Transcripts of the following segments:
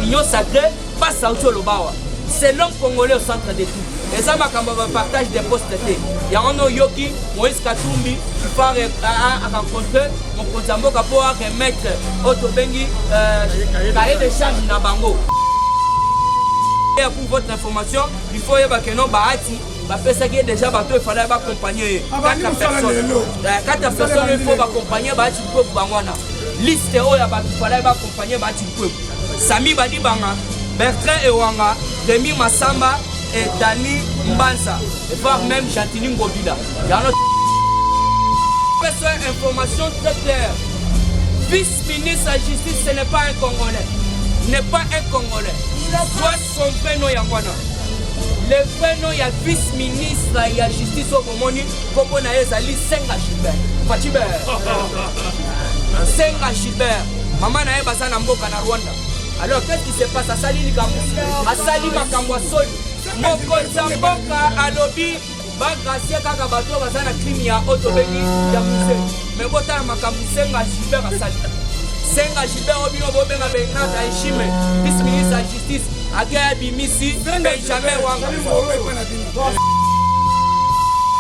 union sacrée passe à Otolobawa. C'est l'homme congolais au centre de tout. Et ça, je partage des postes. Il y a un Yoki, Moïse Katumbi, qui part à rencontrer mon Konzambo pour remettre Otobengi, cahier de charge na bango. Et pour votre information, il faut que nous Bahati, ça qui est déjà bateau, il fallait accompagner 4 personnes. 4 personnes, il faut accompagner Bahati pour Bangwana. Liste où il fallait accompagner Bahati pour Sami Badi Banga, Bertrand Ewanga, Rémi Massamba et Dani Mbansa, et voire même Chantini Ngobila. Il y a notre information très claire. Vice-ministre à la justice, ce n'est pas un Congolais. Il n'est pas un Congolais. Soit son vrai nom Yangwana. Le vrai nom, il y a vice-ministre à la justice au Bomoni, comme on a Ezali Senga Gilbert. Fatibert. Senga Gilbert. Maman n'a pas ça dans Mboka na Rwanda. Alors qu'est-ce qui se passe à Sali Nikambo? À Sali Makambo Soli. Mokonza Mboka à Lobi. Bagracia Kaka Bato Bazana crime ya Otobengi ya Musée. Mais Bota Makambo Senga Gilbert à Sali. Senga Gilbert Obino Bobenga Benata Ishime. Vice-ministre à la justice. Agaya Bimisi. Benjamin Wanga.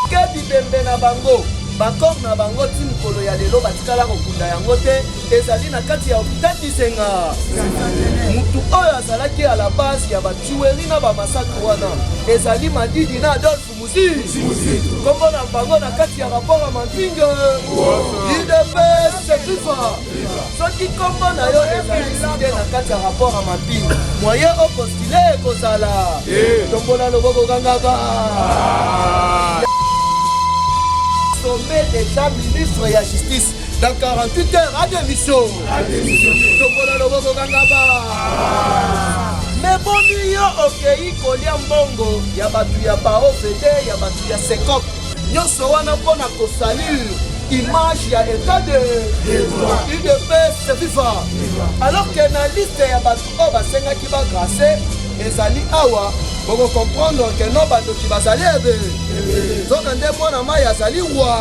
Kedi Bembe na Bango. Bakor na bango tim kolo ya lelo batikala kokunda yango te ezali na kati ya hôpital Bisenga. Mutu oyo azalaki à la base ya batueri na bamasakre wana ezali Madidi na Adolphe Musi. Kombo na bango na kati ya rapport ya Mampinga UDPS FIFA. Soki kombo na yo ezali cité na kati ya rapport ya Mampinga moyen au postulé kozala tombola loboko kangaka. Sommet déjà ministre de la justice dans 48 heures à démission. Mais bon, il y a ok, Kolia Mbongo, il y a battu ya Bao Fede, il y a battu ya Sekop. Nous sommes en salut image ya état de UDPS FIFA. Alors que dans la liste ya battu Obasenga qui va grâcer, ezali awa. Pour comprendre que non bato qui va salir donc ande mwana mai azali roi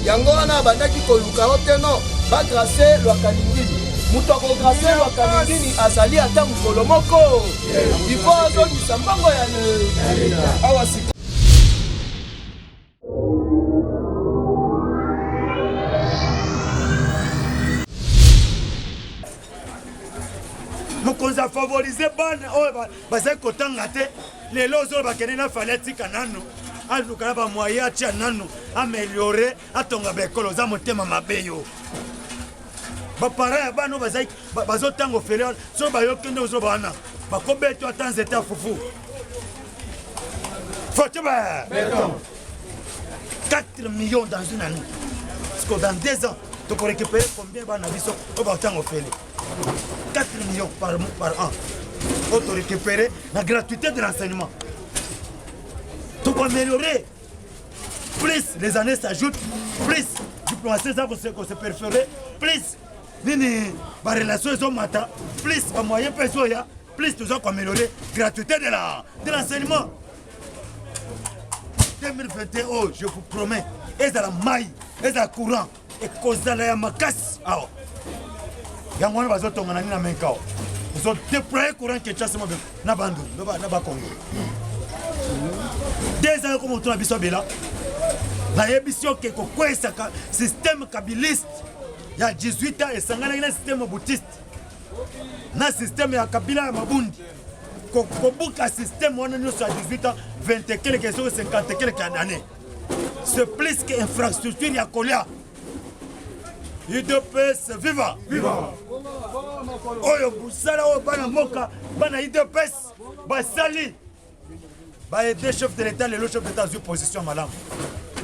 yango wana bandaki koluka ote non ba grâce lwa kalingini muto ko grâce lwa kalingini azali ata mukolo moko il faut azongisa mbango ya le awa siko nous avons favorisé les kotanga te les lozo bakene na faleti kanano aluka ba moyen tia nano améliorer atonga bekolo za motema mabeyo ba para bano bazai bazo tango félé so ba yokende ozo bana ba kobeto atanze ta fufu Fatibert béton 4 millions dans une année parce que dans 2 ans tu peux récupérer combien bana biso o ba tango félé 4 millions par an. Pour te récupérer la gratuité de l'enseignement. Tout pour améliorer. Plus les années s'ajoutent, plus diplomatie ça qu'on se préférer, plus les relations sont matin, plus les moyens personnes, plus tout ça pour améliorer la gratuité de l'enseignement. 2021, oh, je vous promets, et dans la maille, et dans le courant, et cause de la macasse. Yangwana bazotonga nani na menkao. Ils ont déployé courant que chasse mo na bandu, na ba Congo. 2 ans comme on a biso bela. Na yebisio ke ko kwesa ka système kabiliste. Ya 18 ans et sangana na système boutiste. Na système ya Kabila ya Mabundi. Ko buka système wana nyoso à 18 ans, 20 quelques 50 quelques années. C'est plus que infrastructure ya kolia. UDPS viva! Viva! Oyo busala o bana moka bana UDPS basali ba aider chef de l'état le chef d'état sur position madame.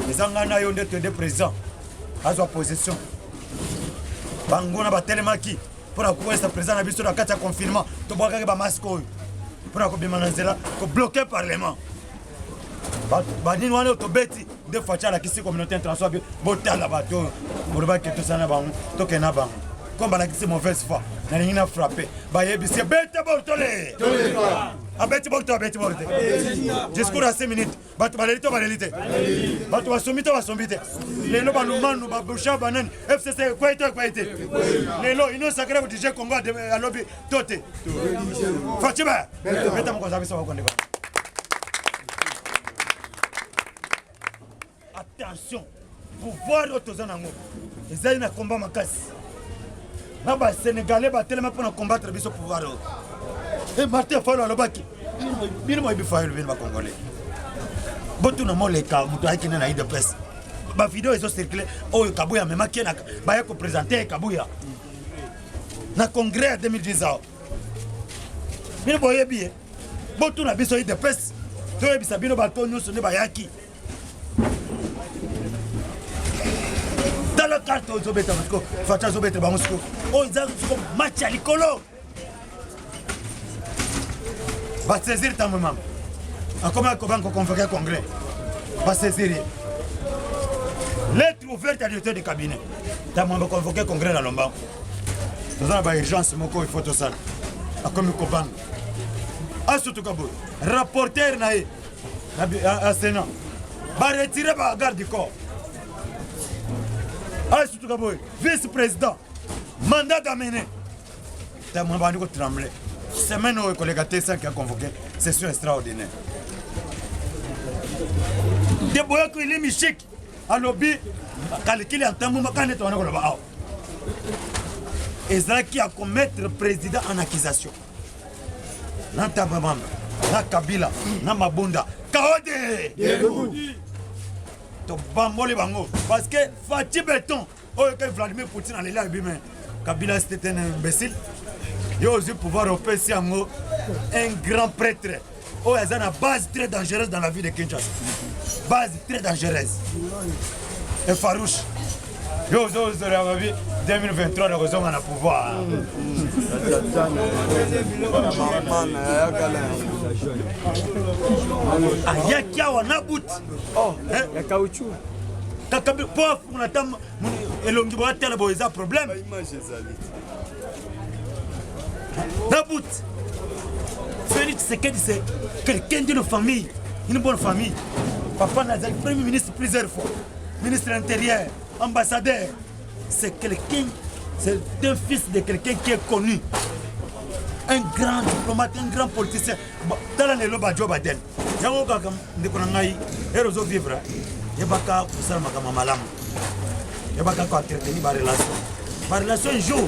Les angana yo ndete de président azo position. Bangona ba telemaki pour pouvoir être président na biso na kati ya confinement to baka ba masque pour ko bimanazela ko bloquer parlement. Badini wana otobeti de facha la kisi communauté internationale botala bato pour ba que tout ça na bango to kena bango comme balakisi mauvaise foi nalingi na frappé bayebisi bete bortole abeti borto discours à 5 minutes bato baleli to baleli te bato basombi to basombi te lelo balumanu babusha banani FCC kwete lelo ino sacré DJ Congo alobi tote Fatima beta mo kozabi sawa konde. Attention, pouvoir autozanango ezali na combat makasi na ba Sénégalais ba tellement pour combattre biso pouvoir et Martin Fayulu alobaki bino mo Fayulu bino ba Congolais botu na moleka mutu akina na ide presse ba vidéo ezo circuler oyo Kabuya mema kena ba yako présenter Kabuya na congrès 2010 bino boye bien botu na biso ide presse to yebisa bino ba to nyuso ne ba yaki dans le carte aux obéta parce que facha obéta ba musko o izazu match à likolo va saisir ta maman en comment qu'on convoquer congrès va saisir lettre ouverte à directeur du cabinet ta maman convoquer congrès dans l'omba dans la urgence moko il faut tout ça a comme Kobang a surtout Kabo rapporteur naé à Sénat va retirer ba garde du corps a surtout Kabo vice-président mandat d'amener ta maman va nous trembler. Semaine où le collègue T5 a convoqué, session extraordinaire. Deboya ko il est michik, à lobby, calculé en temps où on est en Europe. Et ça qui a commettre le président en accusation. Nanta Bamamba, na Kabila, na Mabunda, Kaode! To bambole bango. Parce que Fatih Béton, oh, que Vladimir Poutine allait là, Kabila c'était un imbécile. Il y a aussi pouvoir opérer un grand prêtre. Oh, il y a une base très dangereuse dans la vie de Kinshasa. Base très dangereuse. Et farouche. Il y a aussi 2023 de raison à pouvoir. Il y a qui a un bout. Oh, il y a caoutchouc. Pour on attend et l'on dit qu'il y a un problème. Nabout, Félix Tshisekedi c'est quelqu'un d'une famille, une bonne famille. Papa Nazali, premier ministre plusieurs fois, ministre de l'Intérieur, ambassadeur. C'est quelqu'un, c'est un fils de quelqu'un qui est connu. Un grand diplomate, un grand politicien. Dans les lois, Joe Biden. Il y a un gars qui est vivre. Il y a un gars qui est malam. Il y a un gars qui a traité ma relation. Ma relation un jour,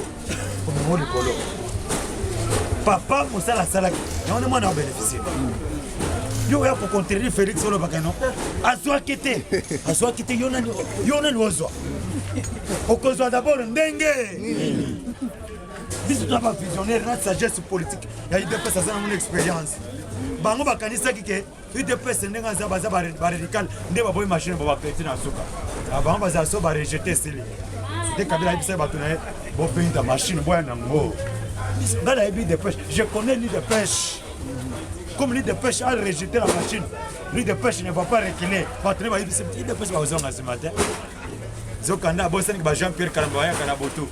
comme moi le colo. Papa, mon salaire, on est moins bénéficié. Yo ya pour contredire Félix Olo Bakano. Aswa kete, yona nozo. Okozwa d'abord ndenge. Biso tu pas visionnaire, notre sagesse politique. Ya IDPS ça une expérience. Bango bakanisa kike, IDPS ndenga za baza ba radical, nde ba boy machine ba péter na suka. Avant baza so ba rejeter celle. C'était Kabila ibisa ba tourner, bo peindre machine boya na ngo. Dans la vie de pêche, je connais l'île de pêche. Comme l'île de pêche a rejeté la machine, l'île de pêche ne va pas reculer. L'île de pêche va aux hommes ce matin. Zokanda, Bossan, Jean-Pierre Kalambaya, Kanaboto.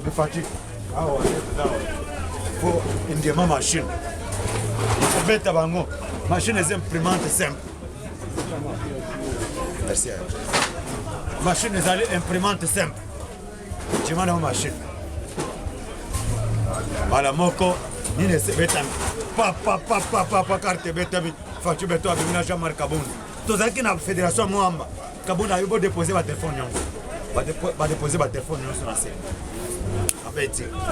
Le fatigue. Ah ouais, il faut une demande machine. Il faut mettre à bango. Machine est imprimante simple. Merci. Machine est imprimante simple. Tu m'as une machine. Malamoko, ni ne se betam. Papa, carte betami. Fatou beto abimina Jean-Marc Kaboun. Tous qui na fédération Moamba. Kaboun a eu beau déposer votre téléphone. Va déposer votre téléphone sur la scène.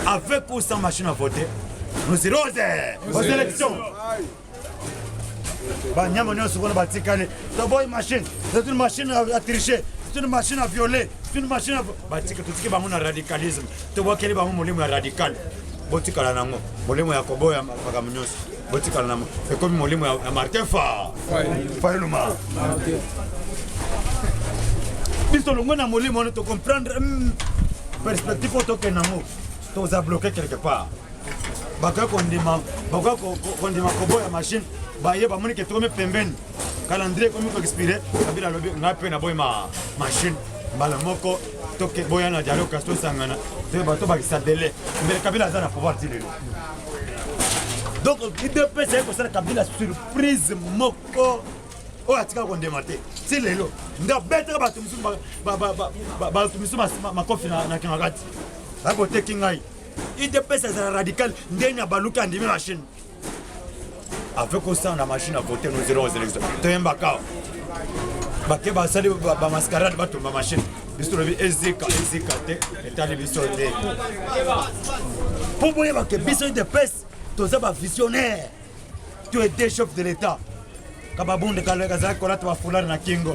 Avec ou sans machine à voter, nous irons aux élections. C'est une machine à tricher. C'est une machine à violer. C'est une machine à... Tout ce qui est radicalisme. Tu vois qu'il y a un radical. Botikala nango molemo ya koboya makamunyoso botikala nango e comme molemo ya Martin Fayulu biso longo na molemo on te comprendre perspective auto que nango to za bloqué quelque part baka kondima koboya machine ba yeba moni ke to me pembeni calendrier comme ko expiré kabila lobi ngape na boy machine mbala moko toke boya na dialogue kasto sangana te bato bakisa délai mais Kabila aza na pouvoir ti lelo donc IDPS ekosala Kabila surprise moko oyo atika kondema te ti lelo nde abetaka bato mosusu makofi na kinga kati akoteki ngai IDPS ezala radical ndeni abaluki andimi machine avec osala na machine à voter nous irons aux élections toyembaka bake basali bamascarade batomba machine biso lobi ezika te etali biso te mpo boyeba ke biso IDPS toza bavisionnaire to ete chef de l'état kababunde kazalaki kolata bafulari na kingo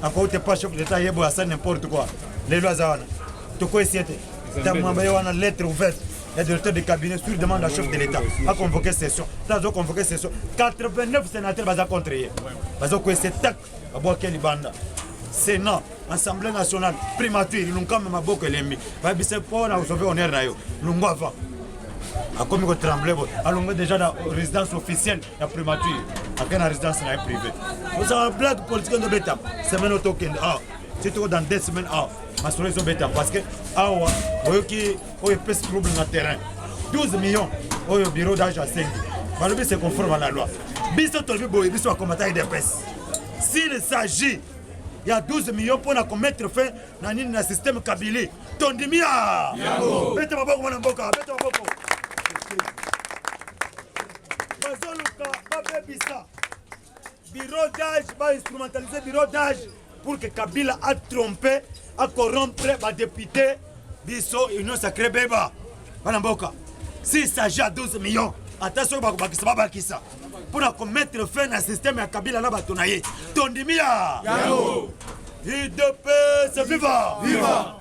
akoute pas chef de l'état yebo asa n'importe quoi lelo aza wana tokoesie te tamwamba ye wana lettre ouverte et directeur de cabinet sur demande à chef de l'État a convoqué session. Dans a convoqué session, 89 sénateurs vont contre eux. Parce que c'est tac à boire quel banda. Sénat, Assemblée nationale, primature, ils n'ont quand même beaucoup l'ennemi. Bah c'est pour nous sauver honneur naio. L'on va. A comme il tremble, allons déjà dans la résidence officielle, la primature, à quelle résidence privée. Vous avez un blague politique de bêta. Semaine au token. Ah, c'est tout dans 2 semaines. Ah. Ma solution bêta parce que awa oyoki oyo pèse trouble na terrain 12 millions oyo bureau d'âge à 5 balobi c'est conforme à la loi biso tolobi boye biso akomata IDPS s'il s'agit il y a 12 millions pour commettre fin na nini na système Kabila tondimia beta maboko mwana mboka beta maboko bazoluka babebisa bureau d'âge ba instrumentaliser bureau d'âge pour que Kabila a trompé, a corrompre les députés, biso union sacrée beba. Banamboka. S'il s'agit à 12 millions, attention bakisa pour commettre fin à système à Kabila na batonaye. Tondimia. Yalo. IDPS viva. Viva.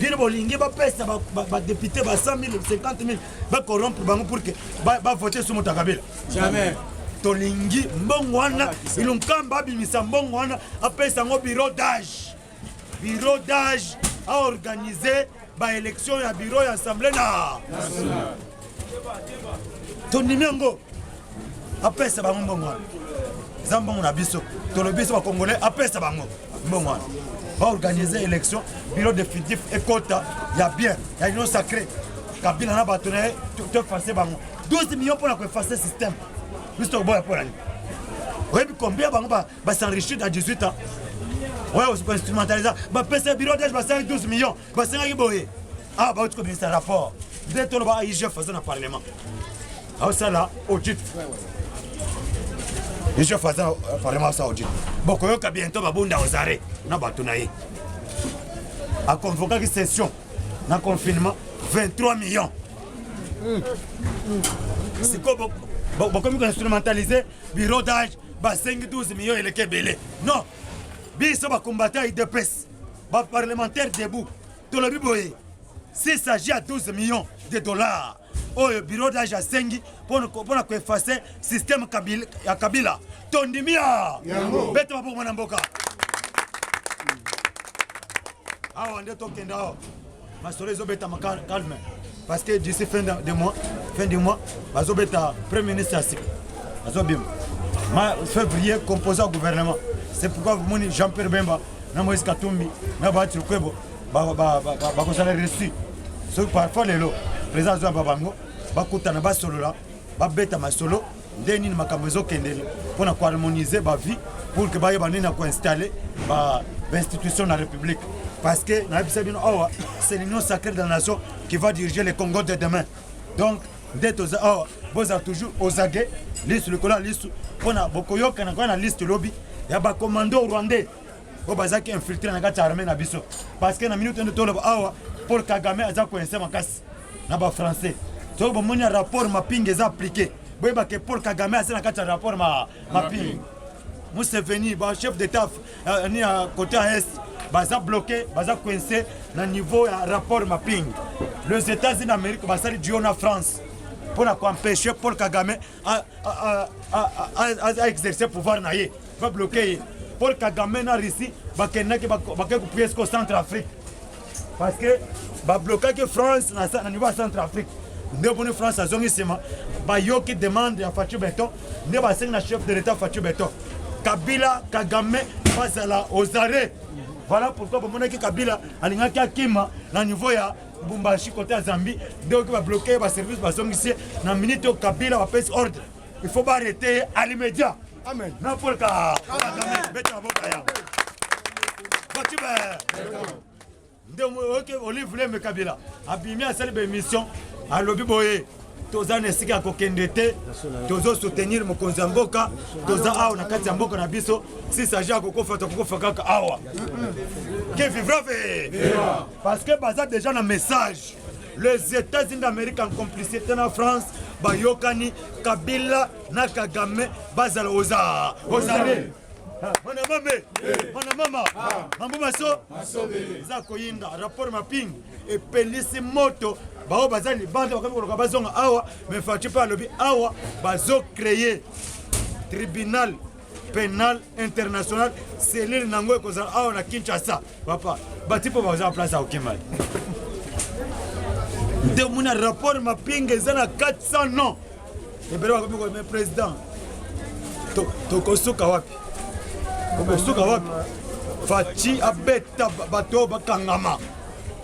Bien bolingi ba pesa ba député ba 100 000 50 000 ba corrompre bango pour que ba voter sur mon Kabila. Jamais. Tolingi mbongwana ilunkamba bimisa mbongwana apesa ngo bureau d'âge a organisé ba élection ya bureau ya assemblée nationale tonimengo apesa bango mbongwana zambongo na biso tolobiso ba congolais apesa bango mbongwana ba organiser élection bureau définitif ekota ya bien ya union sacrée Kabila na batone te passer bango 12 millions pour la effacer système. Mr. Boy pour l'année. Oui, combien va s'enrichir dans 18 ans? Oui, on se instrumentalise. Va passer bureau d'âge, va 12 millions. Va s'enrichir boy. Ah, bah, tu connais ce rapport. Dès que tu vas à IGF, faisant un parlement. Ah, ça là, audit. IGF faisant un parlement, ça audit. Bon, quand il y a bientôt, va bunda aux arrêts. Na batunaye. A convoqué une session. Na confinement, 23 millions. C'est quoi? Bon, comme on instrumentalisé, bureau d'âge, 5-12 millions et le Kébélé. Non, biso va combattre IDPS, parlementaire debout. Tout le biboye. S'il s'agit à 12 millions de dollars, au bureau d'âge à 5 pour effacer le système Kabila. Tondimia! Bête ma pour mon amboka. Ah, on est token dehors. Ma soleil est calme. Parce que d'ici fin du mois, Bazobeta, Premier ministre Asik, Bazobim. Février, composé au gouvernement. C'est pourquoi vous m'avez Jean-Pierre Bemba, Namoïs Katumbi, Nabati Kwebo, Bakosala reçu. Parfois, les lots, président Zoa Babango, Bakuta Naba Solo là, Babeta Masolo, Denis Makamezo Kendele, pour harmoniser ma vie, pour que Baye installer l'institution de la République. Parce que c'est l'union sacrée de la nation qui va diriger le Congo de demain. Donc, dès que vous avez toujours aux aguets, liste le collant, liste, on a beaucoup de liste lobby, il y a des commandos rwandais. Vous avez infiltré dans l'armée na biso. Parce que dans la minute de temps, Paul Kagame a coincé ma casse. Dans le français. Donc, vous avez un rapport mapping appliqué. Vous avez que Paul Kagame a un rapport mapping. Museveni, chef d'État, à côté à l'Est. Baza bloqué, baza coincé dans le niveau rapport mapping. Les États-Unis d'Amérique, baza dit en France pour empêcher Paul Kagame à exercer le pouvoir naïe. Va bloquer Paul Kagame na Russie, va couper au Centrafrique. Parce que va bloquer que France dans le niveau Centrafrique. Nous avons France à zone ici, bah yo qui demande à Fatou Beton, nous avons un chef de l'État Fatou Beton. Kabila, Kagame, bazala aux arrêts. Voilà pourquoi pour mon Kabila, alingaki akima na niveau ya Bumbashi côté à Zambie, donc va bloquer va service va songi ici na minute au Kabila va passer ordre. Il faut pas arrêter à l'immédiat. Amen. Na pour ka. Amen. Beta bokaya. Batiba. Donc OK, Olive voulait me Kabila. Abimi a celle mission à lobby boye. Toza nesika kokendete, tozo soutenir mokonzi ya mboka, toza awa na kati ya mboka na biso, si s'agit ya kokofa kaka awa. Qui vivra vivra. Parce que baza déjà na message. Les États-Unis d'Amérique en complicité na France, bayokani Kabila na Kagame bazala oza. Ozale. Mana mama, mambo maso, za koyinda rapport mapping et pelisi moto. Bao bazali bande bakako bazonga awa mais fati pa lobi awa bazo créer tribunal pénal international cellule nango kozala awa na Kinshasa papa batipo baza place à Okimali de muna rapport mapping ezana 400 noms et bero ko me président to kosuka wapi fati abeta bato bakangama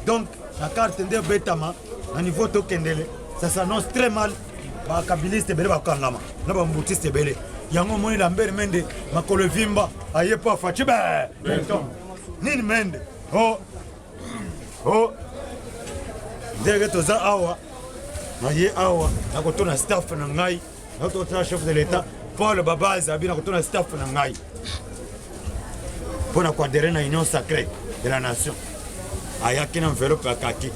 donc la carte de betama à niveau de Kendele, ça s'annonce très mal. Ba kabiliste bele ba kangama, na ba mbutiste bele. Yango moni lambert mende makolo vimba ayepo fachibe. Nini mende. Oh. Dege toza awa. Maye awa, nakotona staff na ngai, nakotona chef de l'état, Paul Babaza abi nakotona staff na ngai. Pour coadhérer na union sacrée de la nation. Ayaki na enveloppe ya kaki.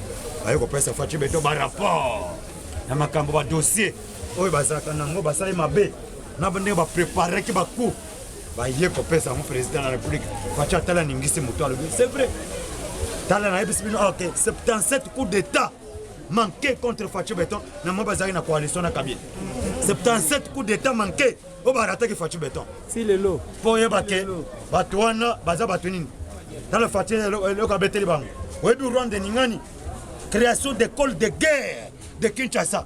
Ayo ko pesa fachi beto ba rapport na makambo ba dossier oyo bazaka nango basali mabe na bande ba préparer ki ba coup ba ye ko pesa mon président de la république fachi atala ningisi muto alobi c'est vrai tala na ebisi bino OK 77 coups d'état manqué contre Fachi Beton na mo bazali na coalition na Kabila 77 coups d'état manqué o ba attaquer Fachi Beton si le lot po ye ba ke batwana baza batunini tala Fachi le ka beteli bango webi Rwanda ningani création d'écoles de guerre de Kinshasa.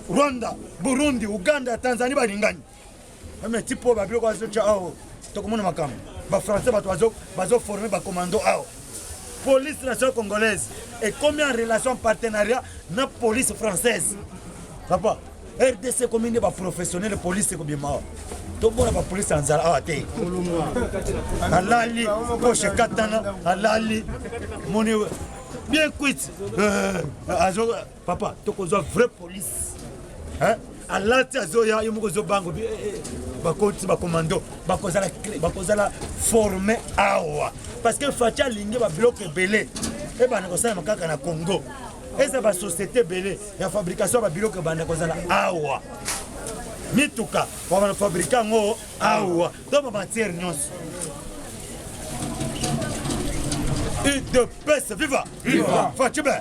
Rwanda, Burundi, Uganda, Tanzanie, Balingani. Mais tipo ba biloko azo cha ao. To komona makamba. Ba français bazo former ba commando ao. Police nationale congolaise et combien en relation partenariat na police française. Papa, RDC commune ba professionnel police ko bima. To bona ba police anzala awa te. Alali poche katana, alali moni bien quit. Papa, tu as vraie police. Hein? Allah te azoya yo muko bango bakoti ba commando bakozala formé awa parce que facha lingi ba bloc belé e ba nakosala makaka na Congo eza ba société belé ya fabrication ba bloc ba nakozala awa mituka ba fabriquer ngo awa donc ba matière nyonso. UDPS, viva! Viva! Fachibe!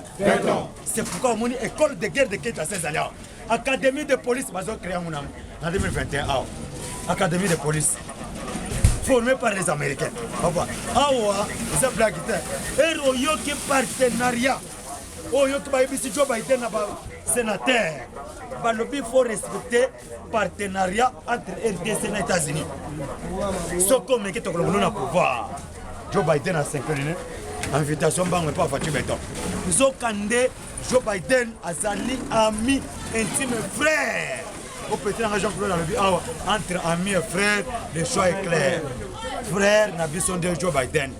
C'est pourquoi on a une école de guerre de Kinshasa 16 ans. Académie de police, ils ont créé en 2021. Académie de police. Formée par les Américains. Awa, c'est une blague. Et il y a un partenariat. Il y a un Joe Biden, sénateur. Il faut respecter le partenariat entre RDC et les États-Unis. Ce qu'on met au pouvoir. Joe Biden a synchronisé. Invitation banque pas Fachi Beton. Ils ont candé Joe Biden azali ami intime frère. Au petit argent dans le entre amis et frères, le choix est clair. Frère n'a besoin de Joe Biden.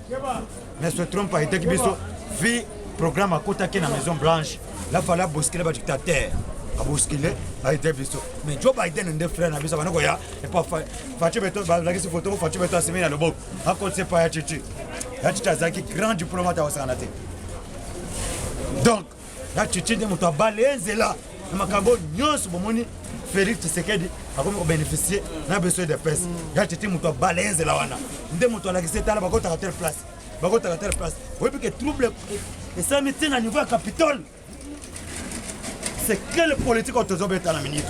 Mais ce Trump a été qui biso vie programme à côté qui na Maison Blanche. Là fallait bousculer le dictateur. A bousculer a été biso. Mais Joe Biden et des frères n'a besoin de quoi et pas Fachi Beton la question photo Fachi Beton c'est mis dans le beau. À côté c'est pas Chichi. Yachitazaki grand diplomate à Osanate. Donc, Yachichi de Mouta Balenzela, Makambo Nyos Bomoni, Félix Tshisekedi, a comme bénéficier, n'a besoin de pèse. Yachichi Mouta Balenzela Wana. Nde Mouta la Giseta, la Bagota à telle place. Bagota à telle place. Oui, puis que trouble, et ça me tient à niveau à Capitole. C'est quelle politique on te zobe à la minute?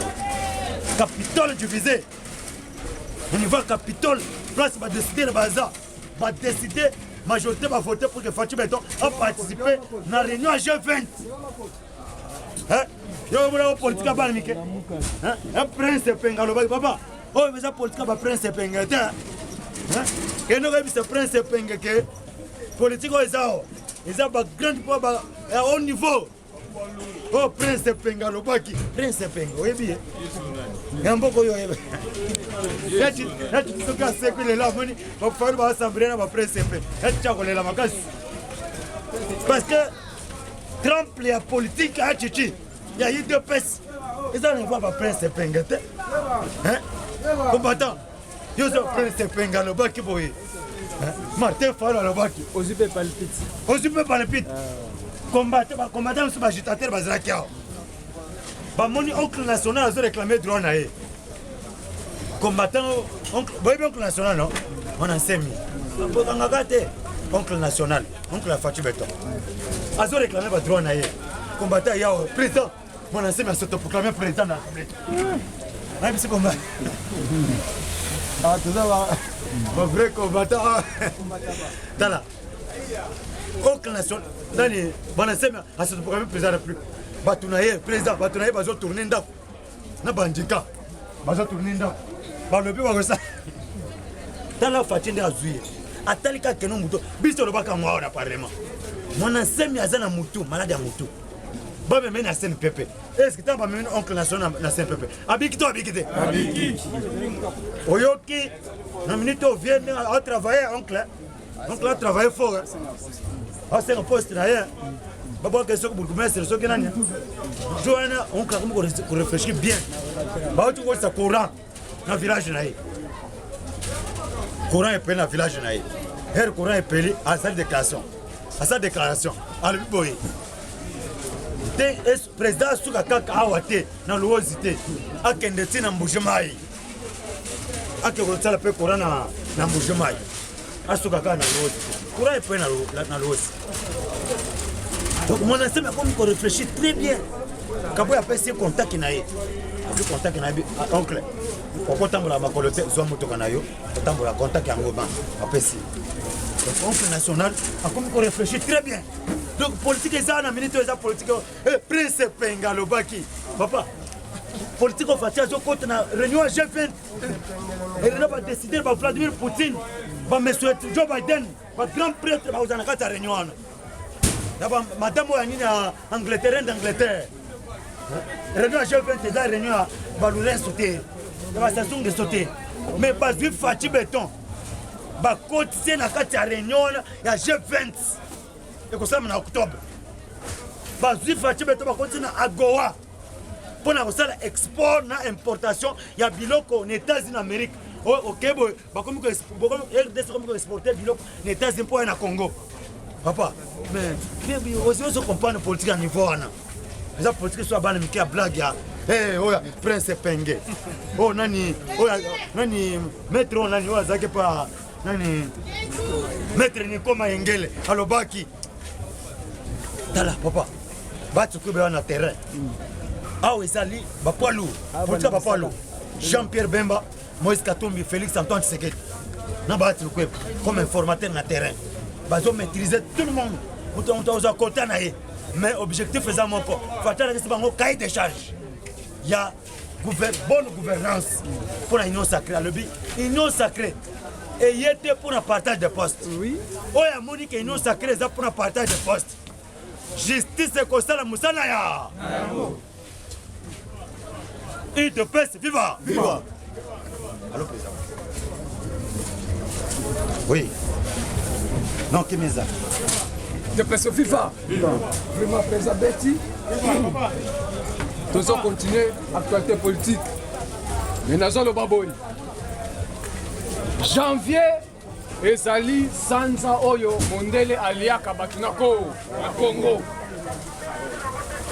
Capitole divisé. Au niveau à Capitole, place va décider le bazar. Va décider. Majorité va voter pour que Fachi Beton a participé à la réunion à G20. Hein? Il y a une politique à Balmike. Un prince Pengalo, papa. Oh, mais ça politique va prince Pengata. Et nous avons ce prince Pengake. Politique, ils ont une grande poids à haut niveau. Oh, prince Pengalo Baki. Prince Penga, oui, bien. Il y a un peu de là, tu te casses que les lames, il va falloir assembler dans ma prince Penga. Tu as collé la macasse. Parce que Trump, la politique, il y a eu deux pestes. Ils ont pas ma prince Penga. Combattant, ils ont prince Penga le Baki. Martin Faro le Baki. Ozupe palpite. Ozupe palpite. Combattant sur l'agitateur Bazrakia. Mon oncle national a réclamé drone. Combattant, oncle national, non? On a 5 000. Oncle national, oncle Fatih Beton. A réclamé drone. Combattant, il y a président. Mon ancien a s'autoproclamé président de la République. C'est combat. Ah, tout ça va. Mon vrai combattant. Tala. Oncle national. Mon ancien a s'autoproclamé président de la République. Batunaye, président, Batunaye, bazo tourner ndako. Na bandika. Bazo tourner ndako. Balobi ba ça. Tala Fatih nda azuye. Atalika keno muto. Biso lo baka mwa na parlement. Mon ancien azana mutu, malade ya mutu. Ba me na scène pepe. Est-ce que tu as pas même oncle national na scène pepe? Abikito abikite. Abiki. Oyoki na minute au vient à travailler oncle. Oncle a travaillé fort. Ah c'est un poste là. Baba question pour le maître ce que nani. Joana oncle comme réfléchir bien. Ba tu vois ça courant dans village là. Courant est payé dans village là. Her courant est payé à sa déclaration. À sa déclaration. À le boy. Le président Souka Kaka Awate dans l'ouosité a kendeti na mbujemai a que ça peut courant na mbujemai a Souka Kaka na l'ouosité courant est pas na l'ouosité donc mon ancien comme qu'on réfléchit très bien quand a passé contact naé a contact naé oncle pour tambola makolote zo moto kanayo tambola contact ya ngoma a passé donc oncle national a comme qu'on réfléchit très bien. Donc politique est ça, la minute est ça politique. Prince Penga le Baki. Papa, politique au Fatia, je compte na réunion G20. Et là va décider par Vladimir Poutine, va monsieur Joe Biden, va grand prêtre va aux anakata réunion. Là va madame Oyanine à Angleterre d'Angleterre. Réunion G20 c'est ça réunion va nous sauter. Va station de sauter. Mais pas du Fatih Béton. Va continuer na kata réunion ya G20. Et comme ça, en octobre, je vais continuer à Goa pour faire export et importation. Il y a biloko aux États-Unis d'Amérique. Ok, comme exporter biloko aux États-Unis pour aller au Congo. Papa, mais aussi on comprend la politique à niveau. La politique soit bonne, mais qui a blague. Prince Penge. Oh, nani, maître, nani, nani, maître Nikoma Engele, Alobaki. Tala, papa, battu que on a terrain. Ah oui, ça lit, Bapalou, Bapalou, Jean-Pierre Bemba, Moïse Katumbi, Félix Antoine Tshisekedi. N'a battu le comme informateur na terrain. Bazo maîtriser tout le monde. On a côté naé. Mais objectif faisant mon pas. Fatala que c'est un cahier de charge. Il y a bonne gouvernance pour l'union sacrée. Le but, union sacrée. Et il était pour un partage de postes. Oui. Oh, il y a Monique union sacrée pour un partage de postes. Justice et Kostala Moussanaya. Et de paix, viva! Viva! Allô, président. Oui. Non, qui m'est ça? De paix, viva! Viva! Vraiment, président Betty. Nous allons continuer l'actualité politique. Mais nous allons le baboy. Janvier. Ezali Sanza Oyo Mondele Aliaka Batunako na Congo.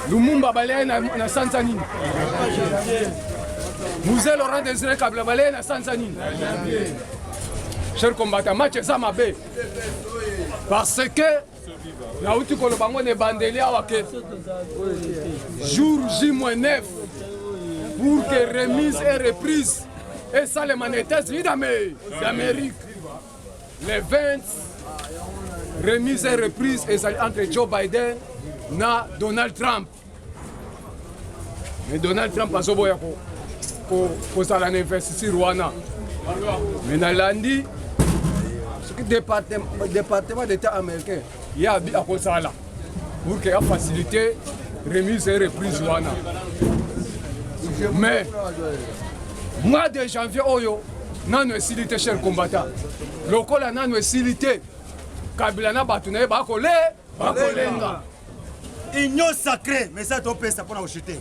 Lumumba balé na Sanza nini. Musée Laurent Désiré Kabila balé na Sanza nini. Chers combattants, match ça mabe. Parce que na uti ko lobango ne bandeli awake. Jour J-9 pour que remise et reprise et ça les manettes d'Amérique. Les 20 remises et reprises entre Joe Biden et Donald Trump. Mais Donald Trump a kozala na investiture wana me nalandi soki département d'état américain ye abi akozala pour que afacilité remise et reprise wana mais mois de janvier oyo nano esili te cher combattant lokola nano esili te kabila na bato na ye bakolenga union sacrée mais ça topesa mpona kochute